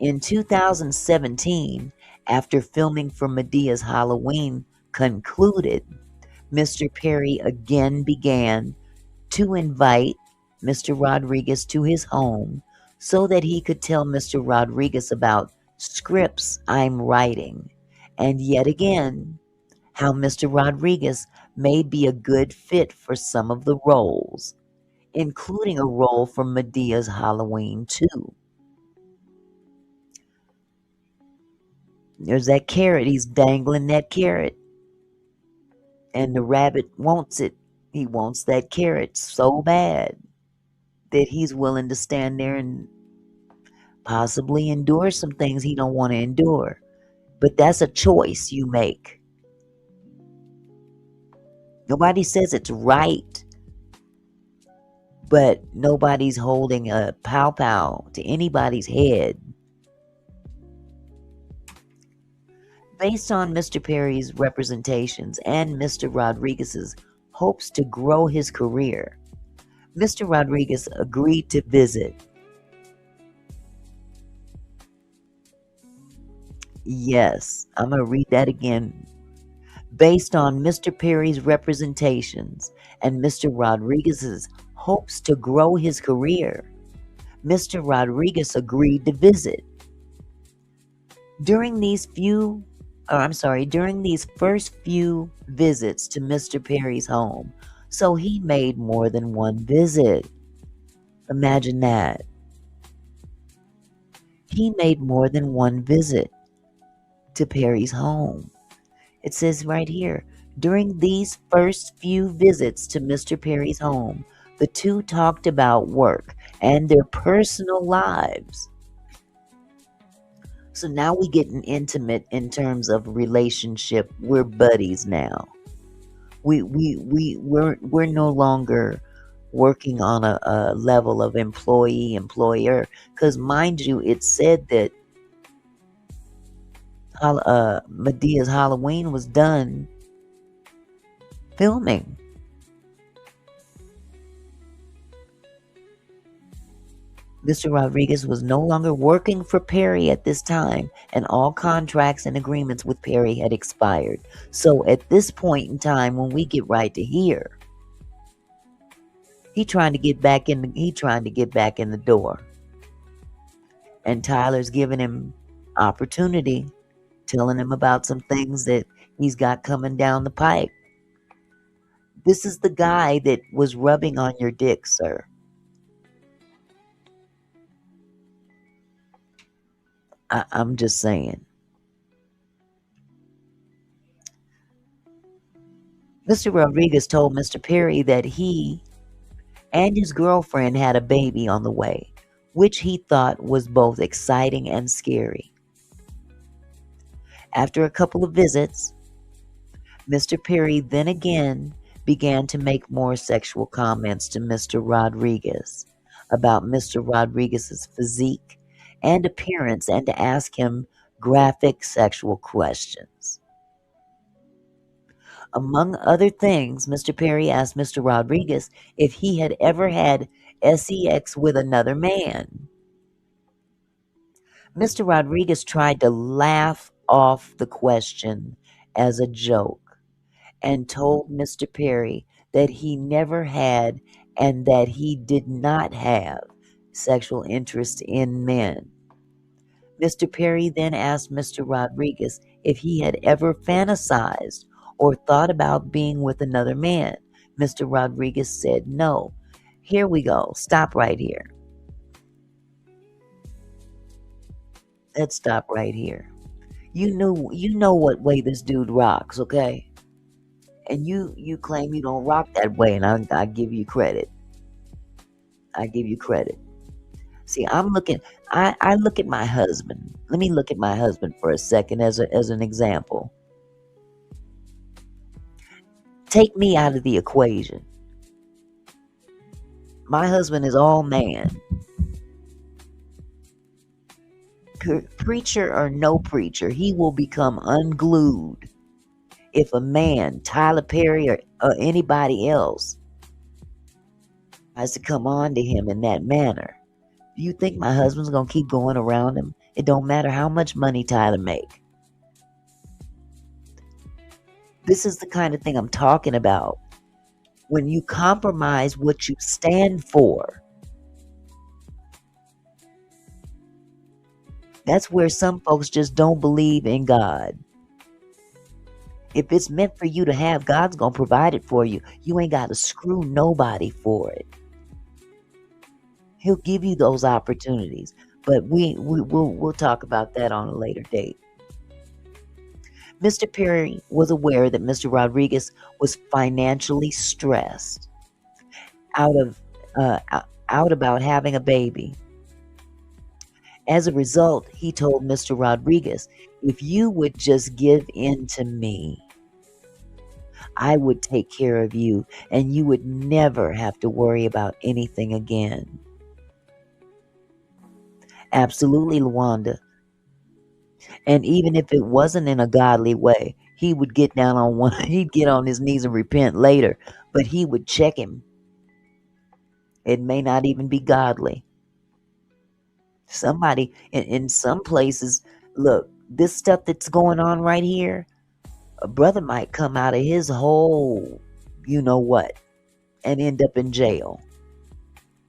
In 2017, after filming for Medea's Halloween concluded, Mr. Perry again began to invite Mr. Rodriguez to his home so that he could tell Mr. Rodriguez about scripts I'm writing, and yet again, how Mr. Rodriguez may be a good fit for some of the roles, including a role for Medea's Halloween 2. There's that carrot. He's dangling that carrot. And the rabbit wants it. He wants that carrot so bad that he's willing to stand there and possibly endure some things he don't want to endure. But that's a choice you make. Nobody says it's right, but nobody's holding a pow-pow to anybody's head. Based on Mr. Perry's representations and Mr. Rodriguez's hopes to grow his career, Mr. Rodriguez agreed to visit. Yes, I'm going to read that again. Based on Mr. Perry's representations and Mr. Rodriguez's hopes to grow his career, Mr. Rodriguez agreed to visit. During these first few visits to Mr. Perry's home, so he made more than one visit. Imagine that. He made more than one visit to Perry's home. It says right here, during these first few visits to Mr. Perry's home, the two talked about work and their personal lives. So now we getting intimate in terms of relationship. We're buddies now. We're no longer working on a level of employee-employer. Because mind you, it said that Medea's Halloween was done filming. Mr. Rodriguez was no longer working for Perry at this time, and all contracts and agreements with Perry had expired. So at this point in time, when we get right to here, he trying to get back in the door. And Tyler's giving him opportunity, telling him about some things that he's got coming down the pipe. This is the guy that was rubbing on your dick, sir. I'm just saying. Mr. Rodriguez told Mr. Perry that he and his girlfriend had a baby on the way, which he thought was both exciting and scary. After a couple of visits, Mr. Perry then again began to make more sexual comments to Mr. Rodriguez about Mr. Rodriguez's physique and appearance, and to ask him graphic sexual questions. Among other things, Mr. Perry asked Mr. Rodriguez if he had ever had sex with another man. Mr. Rodriguez tried to laugh off the question as a joke and told Mr. Perry that he never had and that he did not have sexual interest in men. Mr. Perry then asked Mr. Rodriguez if he had ever fantasized or thought about being with another man. Mr. Rodriguez said no. Here we go. Stop right here. Let's stop right here. You know what way this dude rocks, okay? And you claim you don't rock that way, and I give you credit. I give you credit. See, I look at my husband. Let me look at my husband for a second as an example. Take me out of the equation. My husband is all man. Preacher or no preacher, he will become unglued if a man, Tyler Perry or anybody else, tries to come on to him in that manner. Do you think my husband's going to keep going around him? It don't matter how much money Tyler make. This is the kind of thing I'm talking about. When you compromise what you stand for, that's where some folks just don't believe in God. If it's meant for you to have, God's going to provide it for you. You ain't got to screw nobody for it. He'll give you those opportunities. But we'll talk about that on a later date. Mr. Perry was aware that Mr. Rodriguez was financially stressed out about having a baby. As a result, he told Mr. Rodriguez, if you would just give in to me, I would take care of you and you would never have to worry about anything again. Absolutely, Luanda. And even if it wasn't in a godly way, he would get down on one, he'd get on his knees and repent later, but he would check him. It may not even be godly. Somebody in some places, look, this stuff that's going on right here, a brother might come out of his whole, you know what, and end up in jail.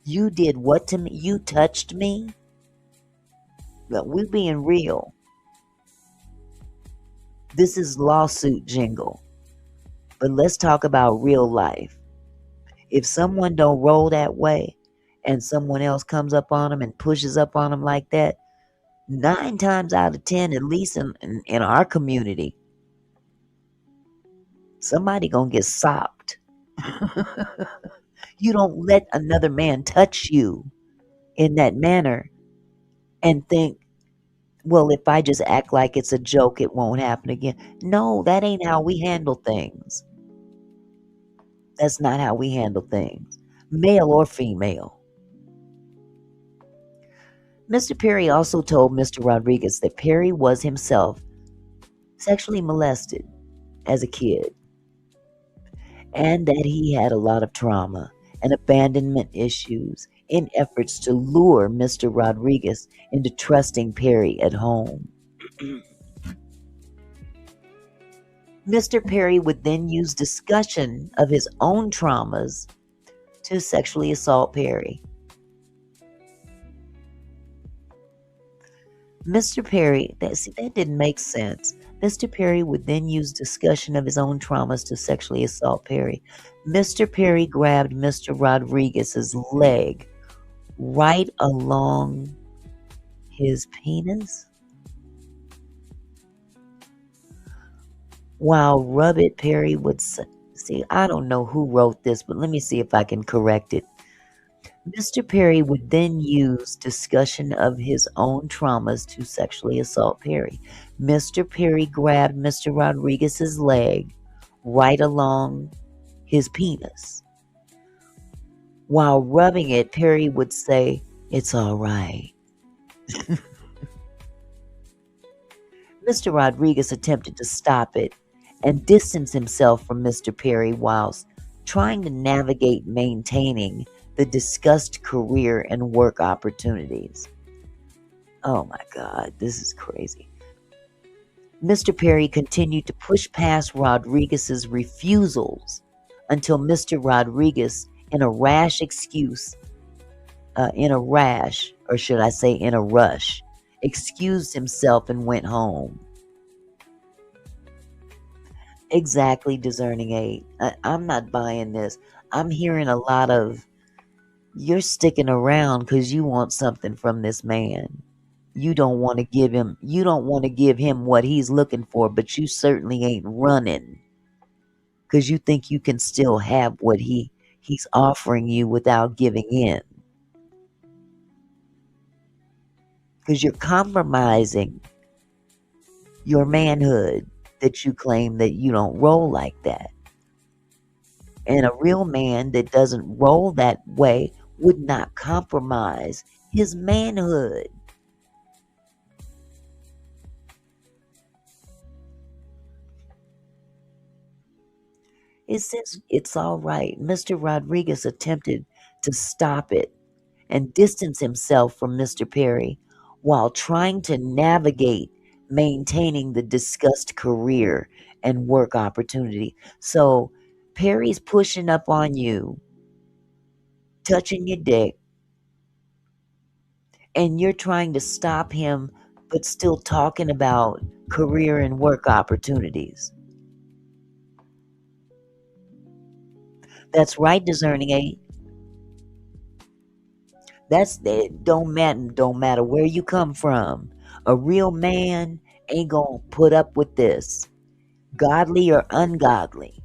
You did what to me? You touched me? But we're being real. This is lawsuit jingle. But let's talk about real life. If someone don't roll that way and someone else comes up on them and pushes up on them like that, 9 times out of 10, at least in our community, somebody gonna get socked. You don't let another man touch you in that manner and think, well, if I just act like it's a joke, it won't happen again. No, that ain't how we handle things. That's not how we handle things, male or female. Mr. Perry also told Mr. Rodriguez that Perry was himself sexually molested as a kid and that he had a lot of trauma and abandonment issues in efforts to lure Mr. Rodriguez into trusting Perry at home. Mr. Perry would then use discussion of his own traumas to sexually assault Perry. Mr. Perry, that didn't make sense. Mr. Perry would then use discussion of his own traumas to sexually assault Perry. Mr. Perry grabbed Mr. Rodriguez's leg right along his penis while Perry would say, see, I don't know who wrote this, but let me see if I can correct it. Mr. Perry would then use discussion of his own traumas to sexually assault Perry. Mr. Perry grabbed Mr. Rodriguez's leg right along his penis. While rubbing it, Perry would say, "It's all right." Mr. Rodriguez attempted to stop it and distance himself from Mr. Perry whilst trying to navigate maintaining the discussed career and work opportunities. Oh my God, this is crazy. Mr. Perry continued to push past Rodriguez's refusals until Mr. Rodriguez, in a rash excuse, or should I say in a rush, excused himself and went home. Exactly, discerning aid. I'm not buying this. I'm hearing a lot of, you're sticking around because you want something from this man. You don't want to give him what he's looking for, but you certainly ain't running because you think you can still have what he's offering you without giving in. Because you're compromising your manhood that you claim that you don't roll like that. And a real man that doesn't roll that way would not compromise his manhood. It says it's all right. Mr. Rodriguez attempted to stop it and distance himself from Mr. Perry while trying to navigate maintaining the discussed career and work opportunity. So Perry's pushing up on you, touching your dick, and you're trying to stop him, but still talking about career and work opportunities. That's right, discerning aid. That's it. Don't matter where you come from. A real man ain't gonna put up with this, godly or ungodly.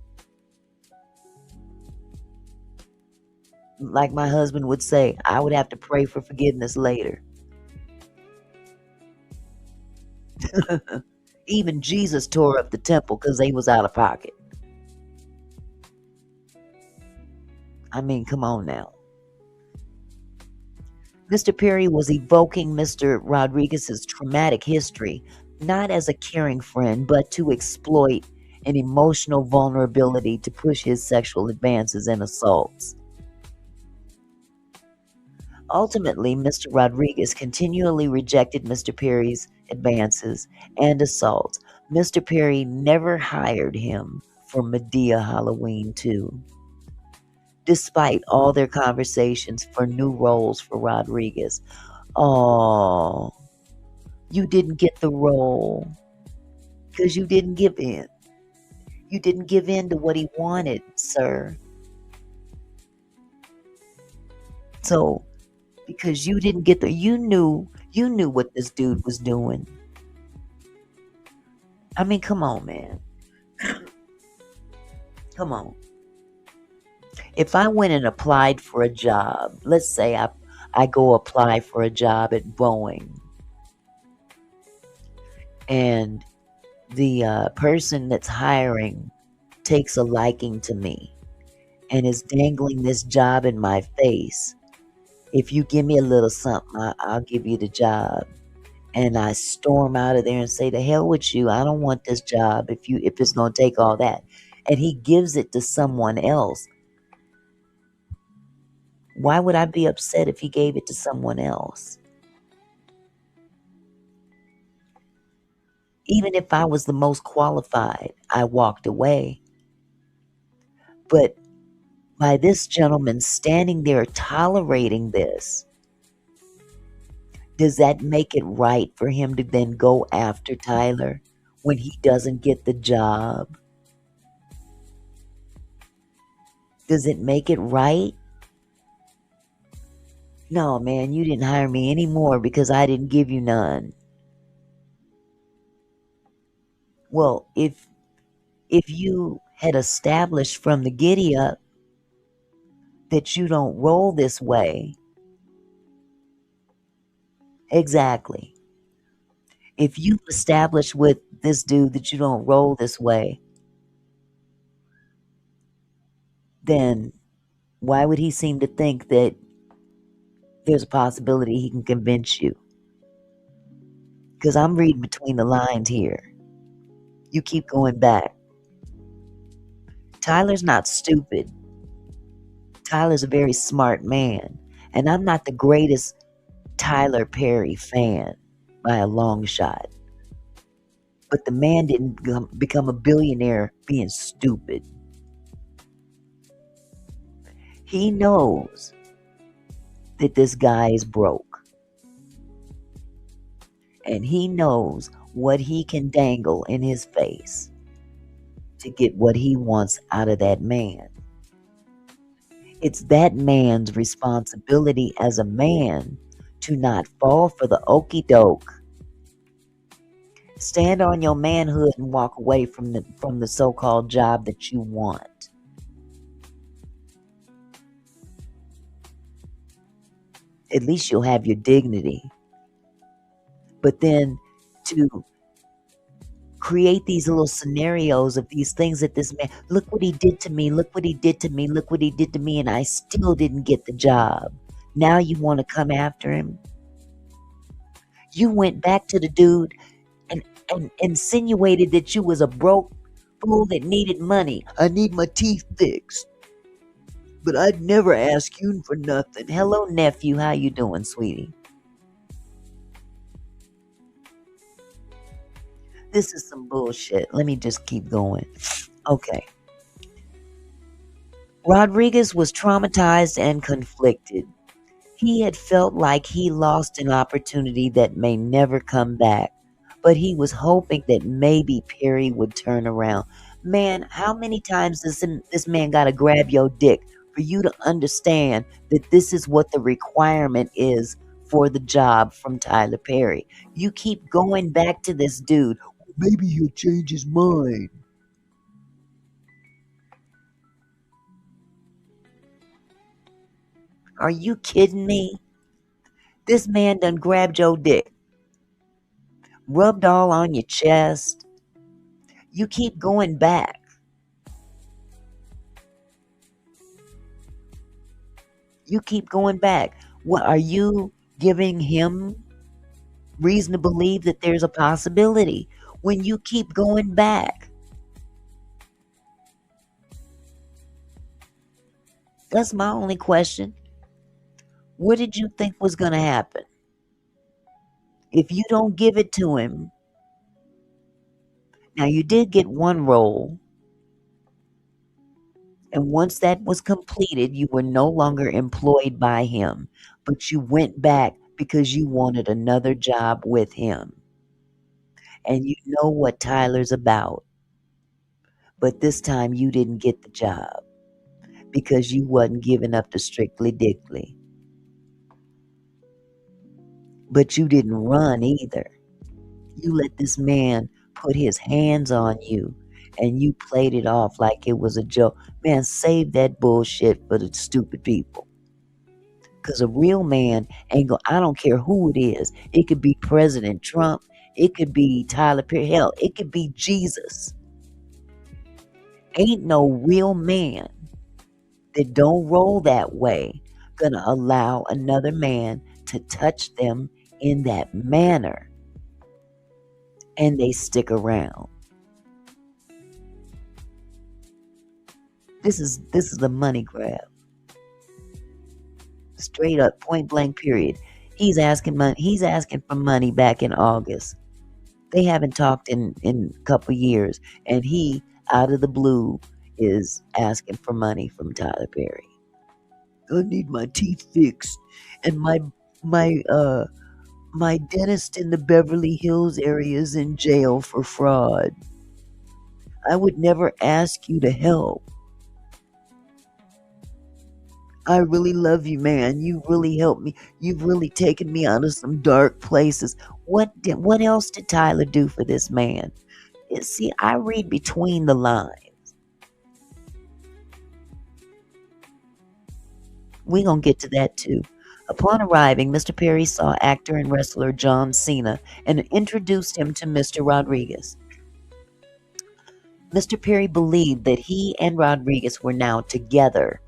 Like my husband would say, I would have to pray for forgiveness later. Even Jesus tore up the temple because they was out of pocket. I mean, come on now. Mr. Perry was evoking Mr. Rodriguez's traumatic history, not as a caring friend, but to exploit an emotional vulnerability to push his sexual advances and assaults. Ultimately, Mr. Rodriguez continually rejected Mr. Perry's advances and assaults. Mr. Perry never hired him for Medea Halloween 2, despite all their conversations for new roles for Rodriguez. Oh, you didn't get the role because you didn't give in. You didn't give in to what he wanted, sir. So, because you didn't get you knew what this dude was doing. I mean, come on, man. Come on. If I went and applied for a job, let's say I go apply for a job at Boeing, and the person that's hiring takes a liking to me and is dangling this job in my face. If you give me a little something, I'll give you the job. And I storm out of there and say, "To hell with you! I don't want this job. If it's gonna take all that," and he gives it to someone else. Why would I be upset if he gave it to someone else? Even if I was the most qualified, I walked away. But by this gentleman standing there tolerating this, does that make it right for him to then go after Tyler when he doesn't get the job? Does it make it right? No, man, you didn't hire me anymore because I didn't give you none. Well, if you had established from the giddy up that you don't roll this way, exactly. If you've established with this dude that you don't roll this way, then why would he seem to think that there's a possibility he can convince you? Because I'm reading between the lines here. You keep going back. Tyler's not stupid. Tyler's a very smart man. And I'm not the greatest Tyler Perry fan by a long shot. But the man didn't become a billionaire being stupid. He knows that this guy is broke. And he knows what he can dangle in his face to get what he wants out of that man. It's that man's responsibility as a man to not fall for the okey doke. Stand on your manhood and walk away from the so-called job that you want. At least you'll have your dignity. But then to create these little scenarios of these things that this man, look what he did to me, look what he did to me, look what he did to me, and I still didn't get the job. Now you want to come after him? You went back to the dude and insinuated that you was a broke fool that needed money. I need my teeth fixed. But I'd never ask you for nothing. Hello, nephew. How you doing, sweetie? This is some bullshit. Let me just keep going. Okay. Rodriguez was traumatized and conflicted. He had felt like he lost an opportunity that may never come back, but he was hoping that maybe Perry would turn around. Man, how many times does this man got to grab your dick for you to understand that this is what the requirement is for the job from Tyler Perry? You keep going back to this dude. Maybe he'll change his mind. Are you kidding me? This man done grabbed your dick, rubbed all on your chest. You keep going back. You keep going back. What are you giving him reason to believe that there's a possibility when you keep going back? That's my only question. What did you think was going to happen? If you don't give it to him, now you did get one role, and once that was completed, you were no longer employed by him, but you went back because you wanted another job with him. And you know what Tyler's about. But this time you didn't get the job because you wasn't giving up to Strictly Dickly. But you didn't run either. You let this man put his hands on you and you played it off like it was a joke. Man, save that bullshit for the stupid people. Because a real man ain't going, I don't care who it is. It could be President Trump. It could be Tyler Perry. Hell, it could be Jesus. Ain't no real man that don't roll that way gonna allow another man to touch them in that manner. And they stick around. This is a money grab. Straight up, point blank period. He's asking for money back in August. They haven't talked in a couple years, and he, out of the blue, is asking for money from Tyler Perry. I need my teeth fixed, and my dentist in the Beverly Hills area is in jail for fraud. I would never ask you to help. I really love you, man. You really helped me. You've really taken me out of some dark places. What else did Tyler do for this man? See, I read between the lines. We're going to get to that too. Upon arriving, Mr. Perry saw actor and wrestler John Cena and introduced him to Mr. Rodriguez. Mr. Perry believed that he and Rodriguez were now together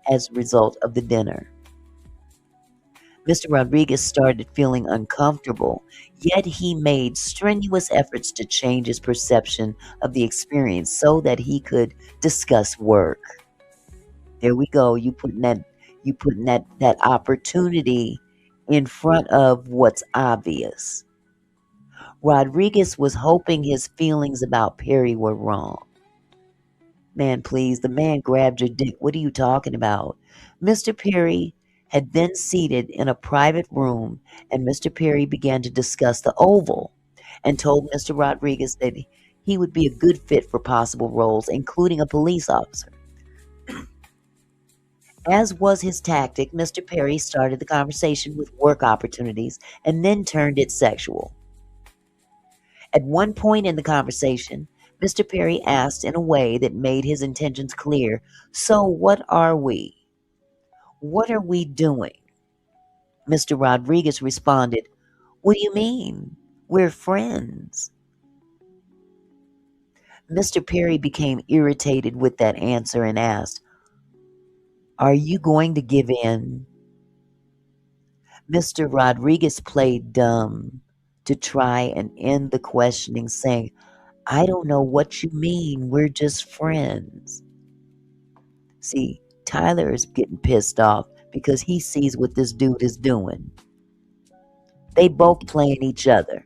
as a result of the dinner. Mr. Rodriguez started feeling uncomfortable, yet he made strenuous efforts to change his perception of the experience so that he could discuss work. There we go. You putting that opportunity in front of what's obvious. Rodriguez was hoping his feelings about Perry were wrong. Man, please, the man grabbed your dick. What are you talking about? Mr. Perry had been seated in a private room, and Mr. Perry began to discuss the Oval and told Mr. Rodriguez that he would be a good fit for possible roles, including a police officer. As was his tactic, Mr. Perry started the conversation with work opportunities and then turned it sexual. At one point in the conversation, Mr. Perry asked in a way that made his intentions clear, "So what are we? What are we doing?" Mr. Rodriguez responded, "What do you mean? We're friends." Mr. Perry became irritated with that answer and asked, "Are you going to give in?" Mr. Rodriguez played dumb to try and end the questioning, saying, "I don't know what you mean. We're just friends." See, Tyler is getting pissed off because he sees what this dude is doing. They both playing each other.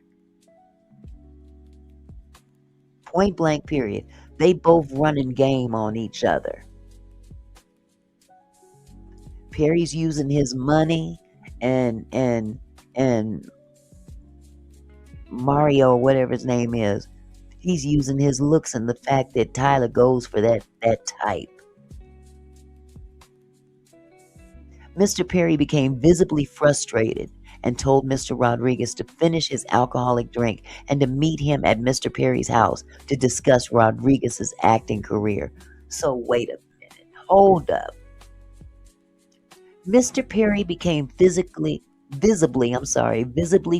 Point blank period. They both running game on each other. Perry's using his money and Mario, whatever his name is, he's using his looks and the fact that Tyler goes for that type. Mr. Perry became visibly frustrated and told Mr. Rodriguez to finish his alcoholic drink and to meet him at Mr. Perry's house to discuss Rodriguez's acting career. So wait a minute. Hold up. Mr. Perry became visibly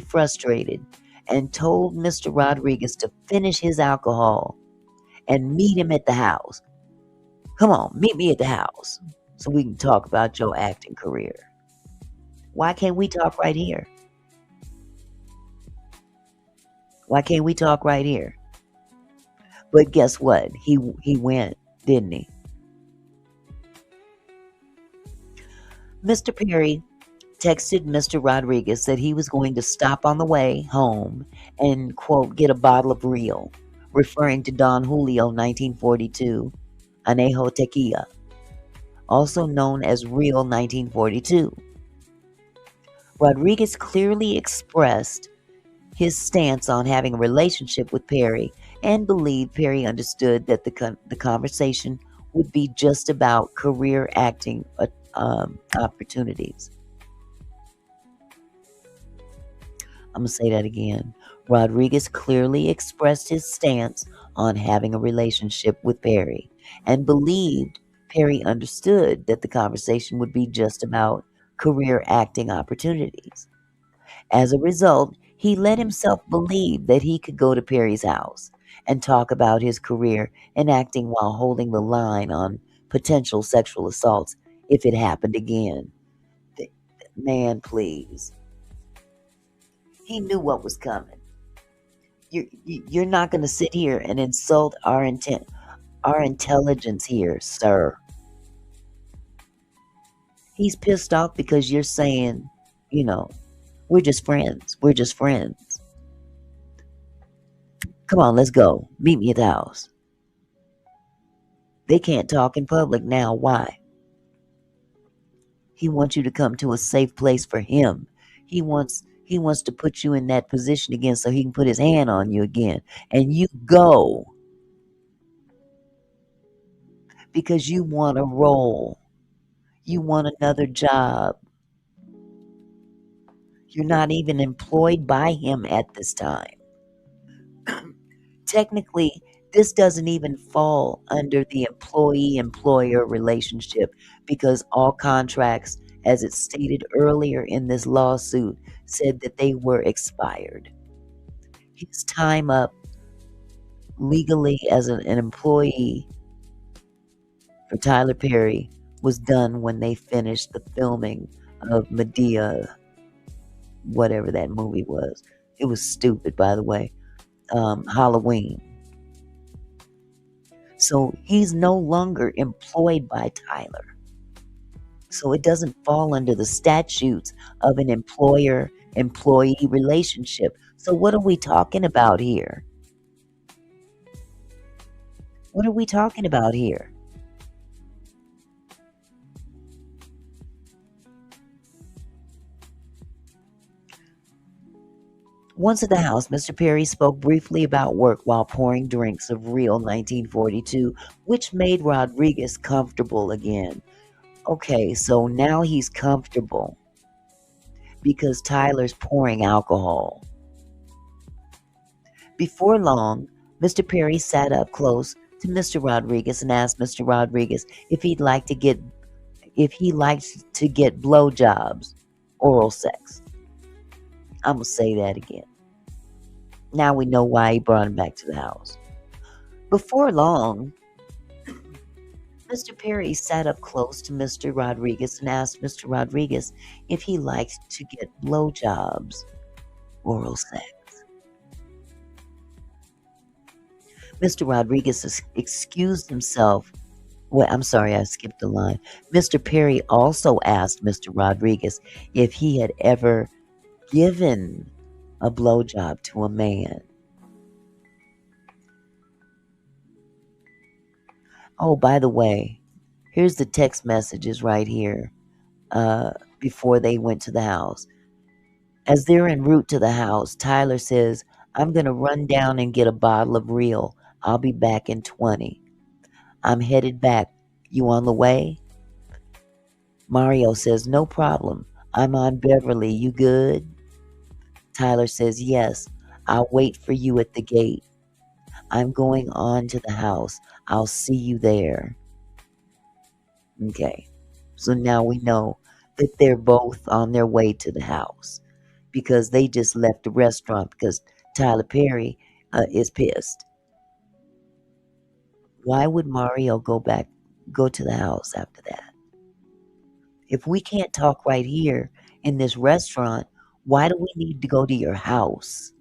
frustrated and told Mr. Rodriguez to finish his alcohol and meet him at the house. Come on, meet me at the house so we can talk about your acting career. Why can't we talk right here? Why can't we talk right here? But guess what? He went, didn't he? Mr. Perry texted Mr. Rodriguez that he was going to stop on the way home and, quote, get a bottle of Real, referring to Don Julio 1942, Anejo Tequila, also known as Real 1942. Rodriguez clearly expressed his stance on having a relationship with Perry and believed Perry understood that the conversation would be just about career acting opportunities. I'm going to say that again. Rodriguez clearly expressed his stance on having a relationship with Perry and believed Perry understood that the conversation would be just about career acting opportunities. As a result, he let himself believe that he could go to Perry's house and talk about his career in acting while holding the line on potential sexual assaults if it happened again. Man, please. He knew what was coming. You're not going to sit here and insult our intelligence here, sir. He's pissed off because you're saying, we're just friends. We're just friends. Come on, let's go. Meet me at the house. They can't talk in public now. Why? He wants you to come to a safe place for him. He wants to put you in that position again so he can put his hand on you again. And you go because you want a role. You want another job. You're not even employed by him at this time. Technically, this doesn't even fall under the employee-employer relationship because all contracts, as it's stated earlier in this lawsuit, said that they were expired. His time up legally as an employee for Tyler Perry was done when they finished the filming of Medea whatever that movie was. It was stupid, by the way. Halloween. So he's no longer employed by Tyler. So it doesn't fall under the statutes of an employer employee relationship. So what are we talking about here? What are we talking about here? Once at the house, Mr. Perry spoke briefly about work while pouring drinks of real 1942, which made Rodriguez comfortable again. Okay, so now he's comfortable because Tyler's pouring alcohol. Before long, Mr. Perry sat up close to Mr. Rodriguez and asked Mr. Rodriguez if he liked to get blowjobs, oral sex. I'm gonna say that again. Now we know why he brought him back to the house. Before long, Mr. Perry sat up close to Mr. Rodriguez and asked Mr. Rodriguez if he liked to get blowjobs, oral sex. Mr. Rodriguez excused himself. Well, I'm sorry, I skipped a line. Mr. Perry also asked Mr. Rodriguez if he had ever given a blowjob to a man. Oh, by the way, here's the text messages right here before they went to the house. As they're en route to the house, Tyler says, I'm going to run down and get a bottle of real. I'll be back in 20. I'm headed back. You on the way? Mario says, no problem. I'm on Beverly. You good? Tyler says, yes. I'll wait for you at the gate. I'm going on to the house. I'll see you there. Okay. So now we know that they're both on their way to the house because they just left the restaurant because Tyler Perry is pissed. Why would Mario go to the house after that? If we can't talk right here in this restaurant, why do we need to go to your house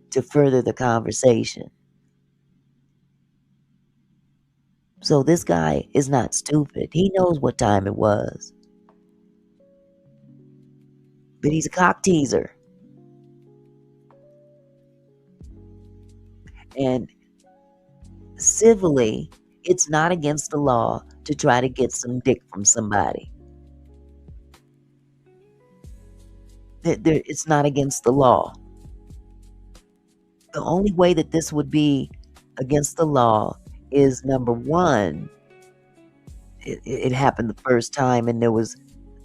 to further the conversation? So this guy is not stupid. He knows what time it was. But he's a cock teaser. And civilly, it's not against the law to try to get some dick from somebody. It's not against the law. The only way that this would be against the law is number one, it happened the first time and there was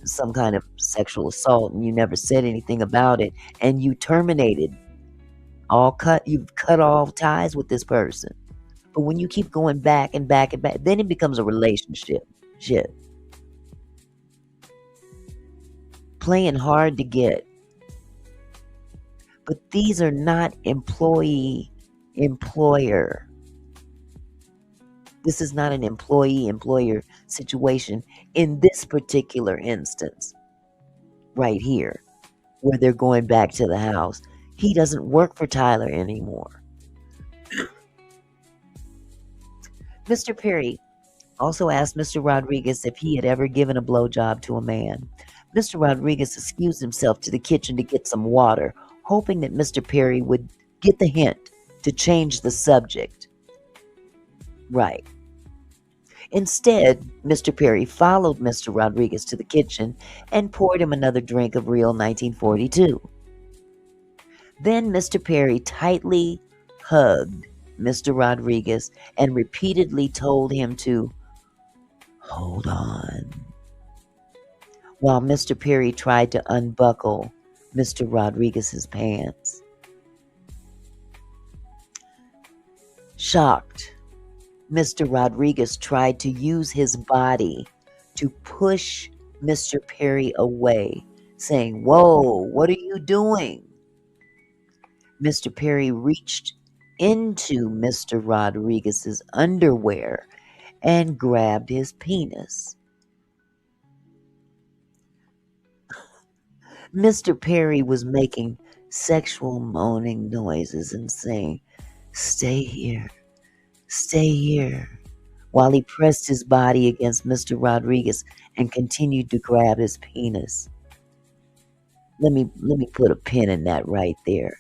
some kind of sexual assault and you never said anything about it and you terminated you've cut all ties with this person. But when you keep going back and back and back, then it becomes a relationship. Shit. Playing hard to get. But these are not employee-employer. This is not an employee-employer situation in this particular instance. Right here, where they're going back to the house. He doesn't work for Tyler anymore. Mr. Perry also asked Mr. Rodriguez if he had ever given a blowjob to a man. Mr. Rodriguez excused himself to the kitchen to get some water, hoping that Mr. Perry would get the hint to change the subject. Right. Instead, Mr. Perry followed Mr. Rodriguez to the kitchen and poured him another drink of real 1942. Then Mr. Perry tightly hugged Mr. Rodriguez and repeatedly told him to hold on, while Mr. Perry tried to unbuckle Mr. Rodriguez's pants. Shocked, Mr. Rodriguez tried to use his body to push Mr. Perry away, saying, "Whoa, what are you doing?" Mr. Perry reached into Mr. Rodriguez's underwear and grabbed his penis. Mr. Perry was making sexual moaning noises and saying, stay here, while he pressed his body against Mr. Rodriguez and continued to grab his penis. Let me put a pin in that right there.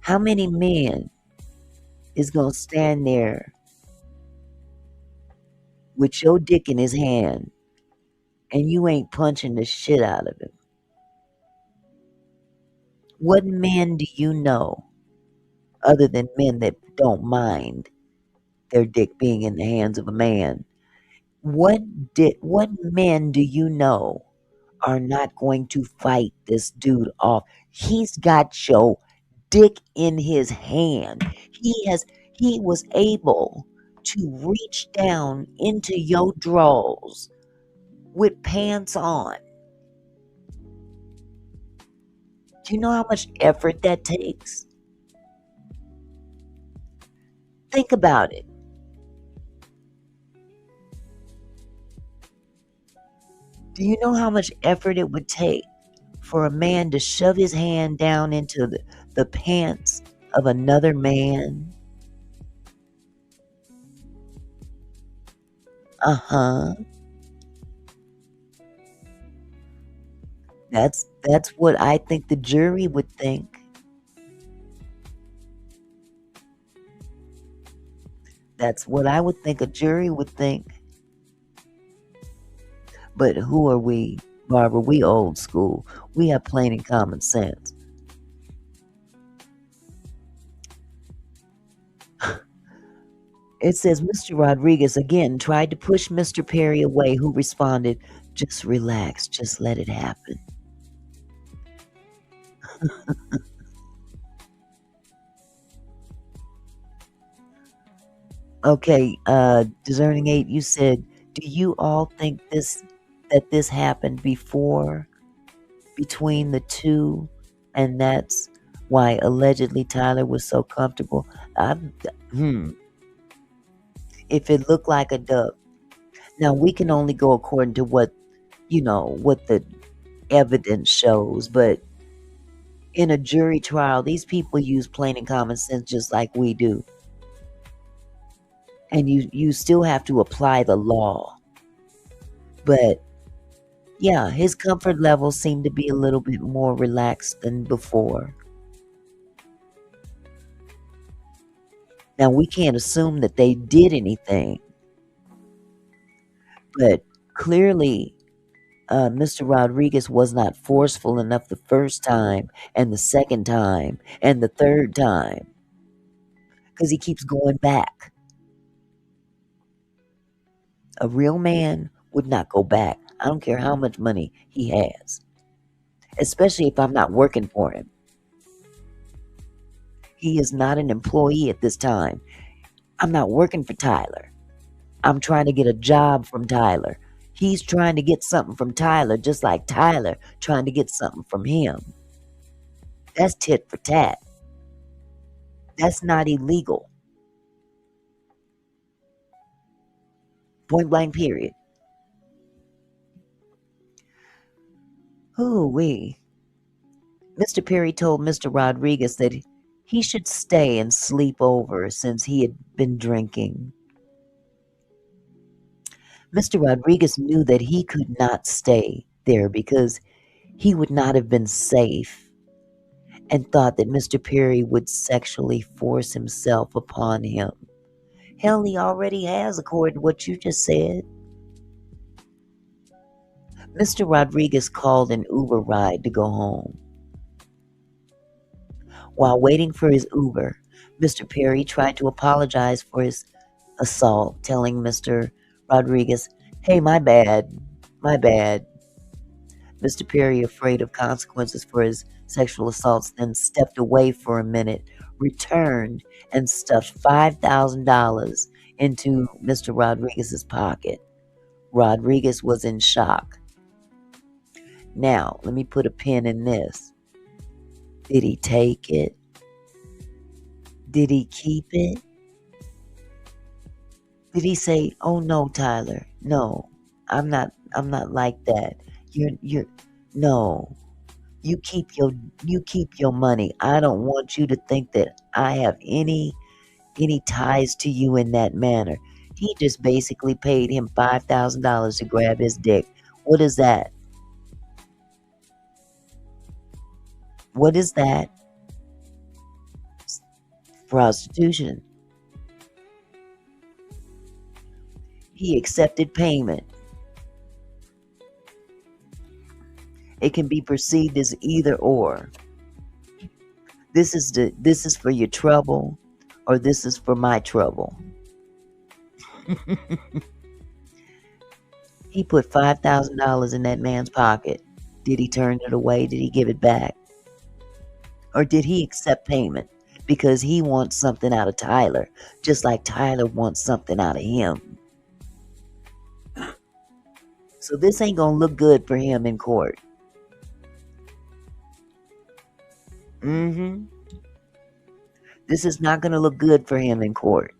How many men is gonna stand there with your dick in his hand and you ain't punching the shit out of him? What men do you know, other than men that don't mind their dick being in the hands of a man? What men do you know are not going to fight this dude off? He's got your dick in his hand. He was able to reach down into your drawers with pants on. Do you know how much effort that takes? Think about it. Do you know how much effort it would take for a man to shove his hand down into the pants of another man? Uh-huh. That's what I think the jury would think. That's what I would think a jury would think. But who are we, Barbara? We old school. We have plain and common sense. It says Mr. Rodriguez again tried to push Mr. Perry away, who responded, "Just relax, just let it happen." Okay, Discerning 8, you said, do you all think that this happened before, between the two, and that's why allegedly Tyler was so comfortable? If it looked like a duck. Now, we can only go according to what the evidence shows, but in a jury trial, these people use plain and common sense just like we do. And you still have to apply the law. But yeah, his comfort level seemed to be a little bit more relaxed than before. Now, we can't assume that they did anything, but clearly Mr. Rodriguez was not forceful enough the first time and the second time and the third time, because he keeps going back. A real man would not go back. I don't care how much money he has, especially if I'm not working for him. He is not an employee at this time. I'm not working for Tyler. I'm trying to get a job from Tyler. He's trying to get something from Tyler, just like Tyler trying to get something from him. That's tit for tat. That's not illegal. Point blank, period. Ooh-wee. Mr. Perry told Mr. Rodriguez that he should stay and sleep over since he had been drinking. Mr. Rodriguez knew that he could not stay there because he would not have been safe, and thought that Mr. Perry would sexually force himself upon him. Hell, he already has, according to what you just said. Mr. Rodriguez called an Uber ride to go home. While waiting for his Uber, Mr. Perry tried to apologize for his assault, telling Mr. Rodriguez, "Hey, my bad. Mr. Perry, afraid of consequences for his sexual assaults, then stepped away for a minute, returned, and stuffed $5,000 into Mr. Rodriguez's pocket. Rodriguez was in shock. Now, let me put a pin in this. Did he take it? Did he keep it? Did he say, "Oh no, Tyler, no, I'm not like that. No, you keep your money. I don't want you to think that I have any ties to you in that manner. He just basically paid him $5,000 to grab his dick. What is that? What is that? Prostitution. He accepted payment. It can be perceived as either or. This is for your trouble, or this is for my trouble. He put $5,000 in that man's pocket. Did he turn it away? Did he give it back? Or did he accept payment because he wants something out of Tyler, just like Tyler wants something out of him? So this ain't gonna look good for him in court. This is not gonna look good for him in court.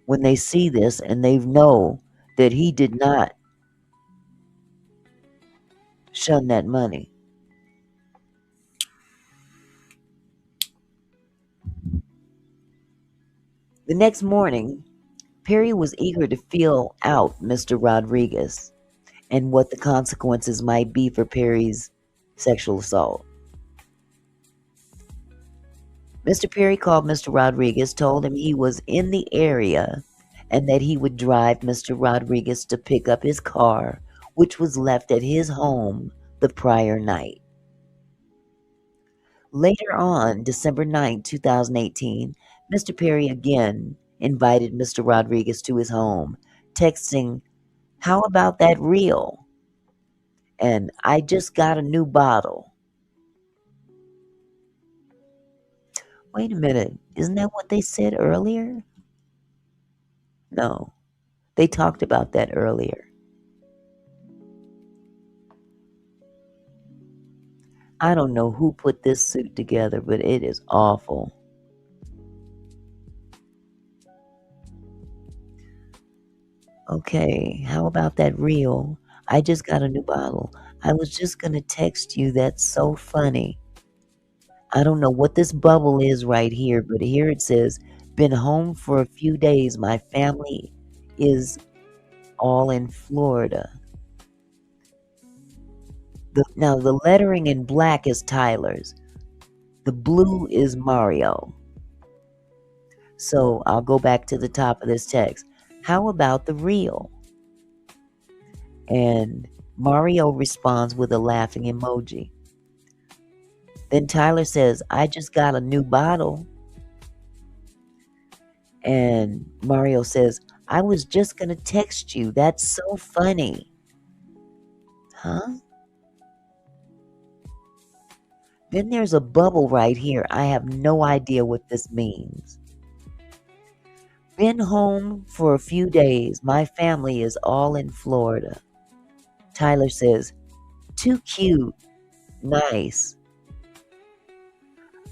When they see this and they know that he did not shun that money. The next morning, Perry was eager to feel out Mr. Rodriguez and what the consequences might be for Perry's sexual assault. Mr. Perry called Mr. Rodriguez, told him he was in the area and that he would drive Mr. Rodriguez to pick up his car, which was left at his home the prior night. Later on, December 9, 2018, Mr. Perry again invited Mr. Rodriguez to his home, texting, "How about that reel?" And "I just got a new bottle." Wait a minute, isn't that what they said earlier? No, they talked about that earlier. I don't know who put this suit together, but it is awful. Okay, how about that reel? I just got a new bottle. I was just gonna text you. That's so funny. I don't know what this bubble is right here, but here it says, "Been home for a few days. My family is all in Florida." Now, the lettering in black is Tyler's. The blue is Mario. So I'll go back to the top of this text. "How about the reel?" And Mario responds with a laughing emoji. Then Tyler says, "I just got a new bottle." And Mario says, "I was just going to text you. That's so funny." Huh? Then there's a bubble right here. I have no idea what this means. "Been home for a few days. My family is all in Florida." Tyler says, "Too cute. Nice.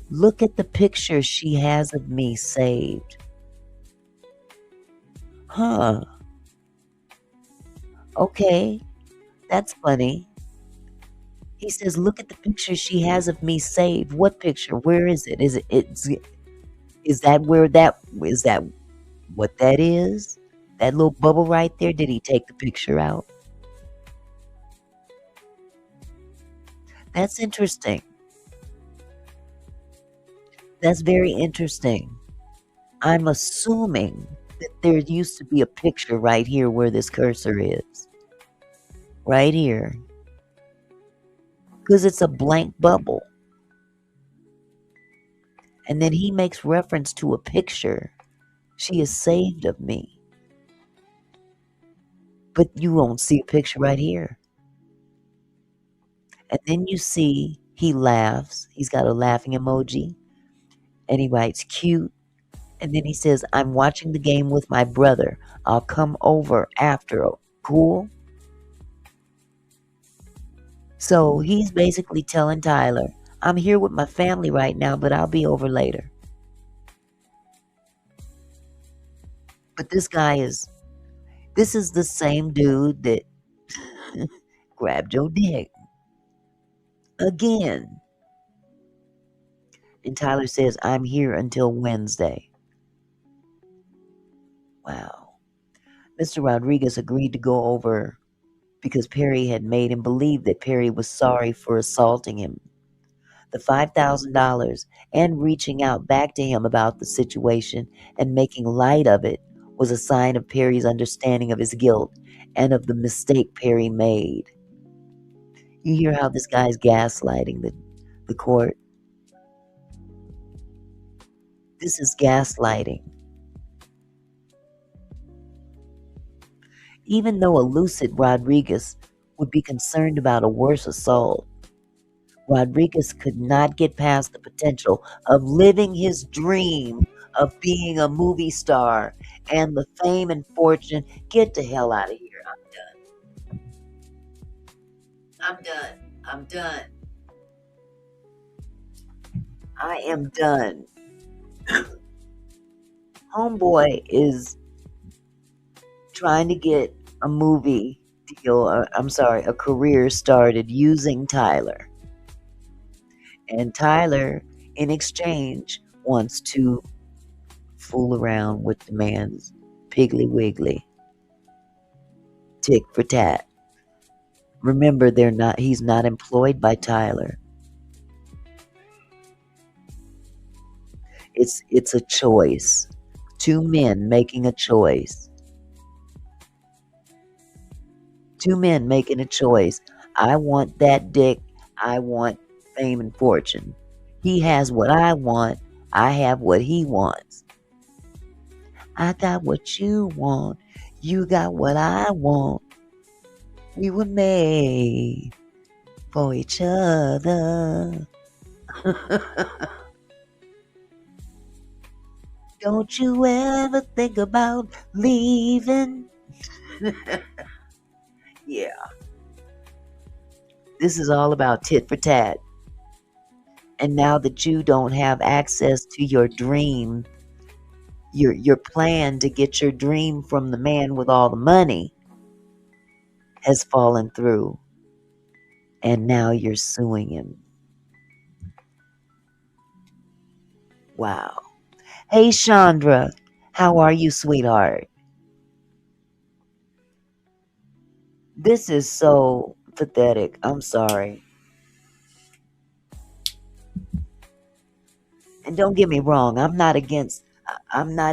Look at the picture she has of me saved." Huh. Okay. That's funny. He says, "Look at the picture she has of me saved." What picture? Where is it? Is that what that is? That little bubble right there? Did he take the picture out? That's interesting. That's very interesting. I'm assuming that there used to be a picture right here where this cursor is. Right here. Because it's a blank bubble. And then he makes reference to a picture. "She is saved of me." But you won't see a picture right here. And then you see he laughs. He's got a laughing emoji. And he writes, "Cute." And then he says, "I'm watching the game with my brother. I'll come over after. Cool?" So he's basically telling Tyler, "I'm here with my family right now, but I'll be over later." But this is the same dude that grabbed your dick. Again. And Tyler says, I'm here until Wednesday. Wow. Mr. Rodriguez agreed to go over because Perry had made him believe that Perry was sorry for assaulting him. The $5,000 and reaching out back to him about the situation and making light of it was a sign of Perry's understanding of his guilt and of the mistake Perry made. You hear how this guy's gaslighting the court? This is gaslighting. Even though a lucid Rodriguez would be concerned about a worse assault, Rodriguez could not get past the potential of living his dream of being a movie star and the fame and fortune. Get the hell out of here. I'm done. I'm done. I am done. Homeboy is trying to get a movie deal, a career started using Tyler. And Tyler, in exchange, wants to fool around with the man's Piggly Wiggly. Tick for tat. Remember, he's not employed by Tyler. It's a choice. Two men making a choice. Two men making a choice. I want that dick. I want fame and fortune. He has what I want. I have what he wants. I got what you want. You got what I want. We were made for each other. Don't you ever think about leaving? Yeah. This is all about tit for tat. And now that you don't have access to your dream, your plan to get your dream from the man with all the money has fallen through. And now you're suing him. Wow. Hey, Chandra. How are you, sweetheart? This is so pathetic. I'm sorry. And don't get me wrong, I'm not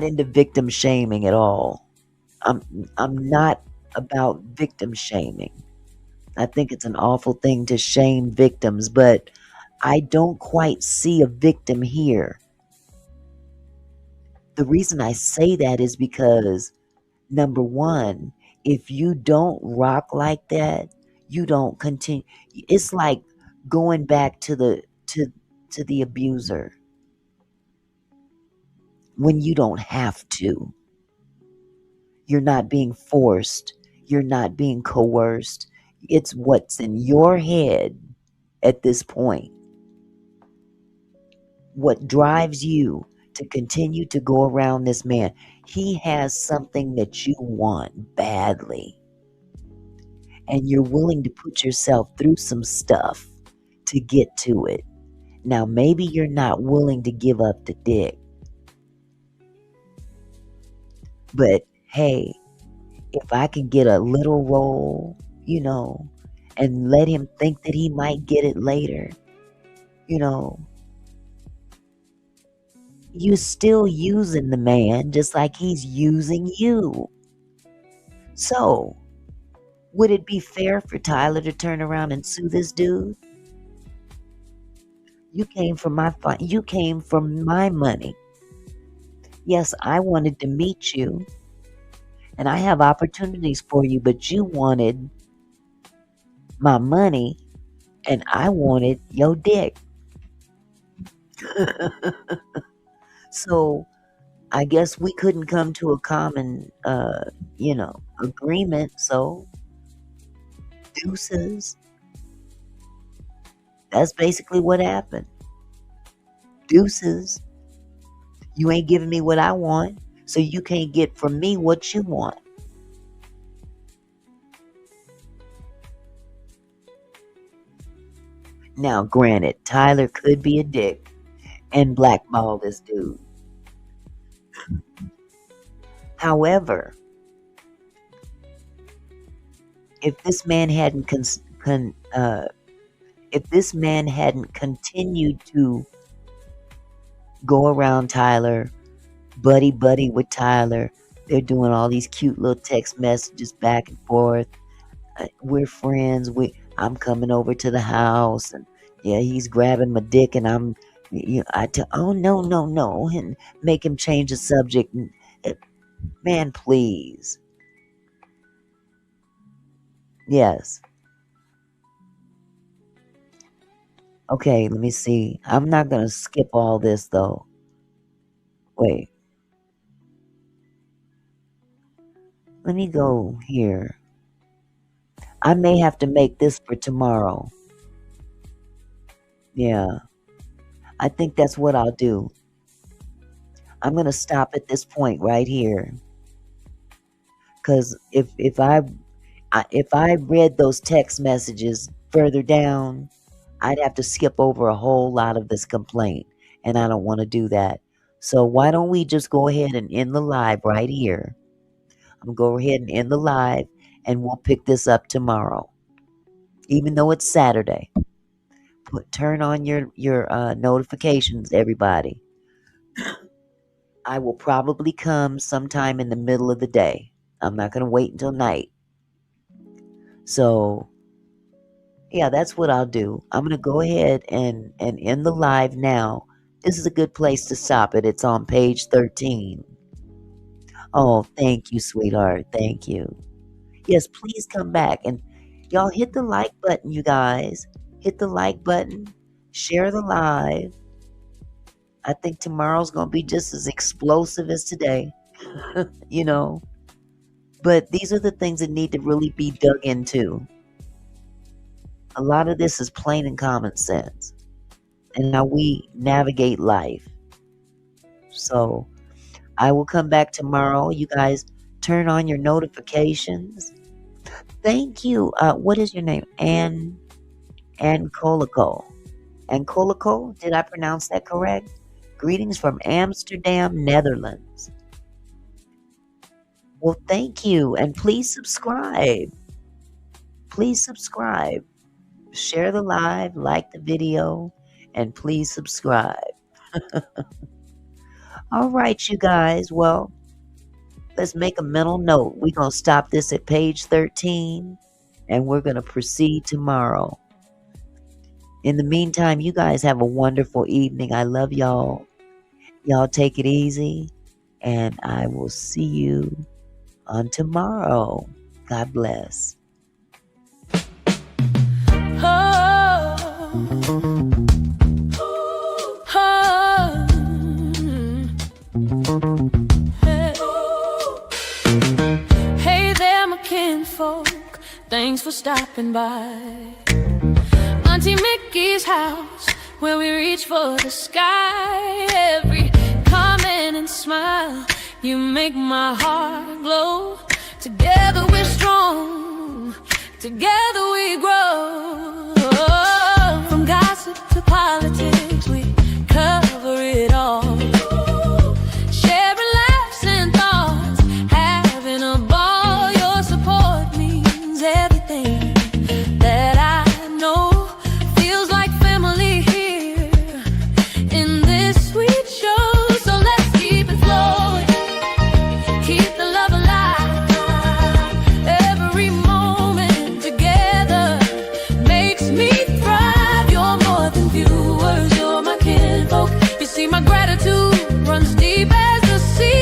into victim shaming at all. I'm not about victim shaming. I think it's an awful thing to shame victims, but I don't quite see a victim here. The reason I say that is because, number one, if you don't rock like that, you don't continue. It's like going back to the abuser when you don't have to. You're not being forced. You're not being coerced. It's what's in your head at this point. What drives you to continue to go around this man. He has something that you want badly. And you're willing to put yourself through some stuff to get to it. Now, maybe you're not willing to give up the dick. But hey, if I can get a little roll, and let him think that he might get it later, you're still using the man just like he's using you. So, would it be fair for Tyler to turn around and sue this dude? You came from my money. Yes, I wanted to meet you. And I have opportunities for you, but you wanted my money and I wanted your dick. So I guess we couldn't come to a common, agreement. So deuces. That's basically what happened. Deuces. You ain't giving me what I want, so you can't get from me what you want. Now, granted, Tyler could be a dick and blackball this dude. However, if this man hadn't continued to go around Tyler, buddy with Tyler, they're doing all these cute little text messages back and forth. We're friends. I'm coming over to the house, and yeah, he's grabbing my dick, and oh no, and make him change the subject. And, man, please. Yes. Okay, let me see. I'm not gonna skip all this though. Wait. Let me go here. I may have to make this for tomorrow. Yeah. I think that's what I'll do. I'm gonna stop at this point right here. Cause if I read those text messages further down, I'd have to skip over a whole lot of this complaint, and I don't want to do that. So why don't we just go ahead and end the live right here? I'm gonna go ahead and end the live, and we'll pick this up tomorrow, even though it's Saturday. Turn on your notifications, everybody. I will probably come sometime in the middle of the day. I'm not gonna wait until night. So yeah, that's what I'll do. I'm going to go ahead and end the live now. This is a good place to stop it. It's on page 13. Oh, thank you, sweetheart. Thank you. Yes, please come back. And y'all hit the like button, you guys. Hit the like button. Share the live. I think tomorrow's going to be just as explosive as today. You know. But these are the things that need to really be dug into. A lot of this is plain and common sense, and how we navigate life. So I will come back tomorrow. You guys turn on your notifications. Thank you. What is your name? Ann Colico. Ann Colico? Did I pronounce that correct? Greetings from Amsterdam, Netherlands. Well, thank you, and please subscribe. Please subscribe. Share the live, like the video, and please subscribe. All right, you guys. Well, let's make a mental note. We're going to stop this at page 13, and we're going to proceed tomorrow. In the meantime, you guys have a wonderful evening. I love y'all. Y'all take it easy, and I will see you on tomorrow. God bless. Hey there, my kinfolk, thanks for stopping by. Auntie Mickey's house, where we reach for the sky. Every comment and smile, you make my heart glow. Together we're strong, together we grow. From gossip to politics, we cover it all. Sharing laughs and thoughts, having a ball. Your support means everything that I know. Feels like family here in this sweet show. So let's keep it flowing, keep the love alive. Every moment together makes me thrive. You're more than viewers, you're my kinfolk. You see, my gratitude runs deep as the sea.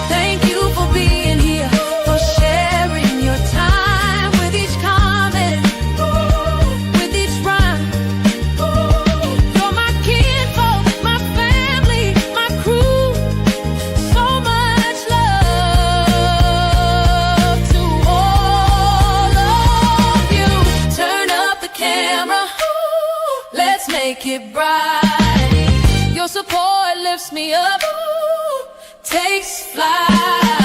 Thank you for being here, for sharing your time with each comment, with each rhyme. You're my kinfolk, my family, my crew. So much love to all of you. Turn up the camera, let's make it bright. Your support lifts me up, takes flight.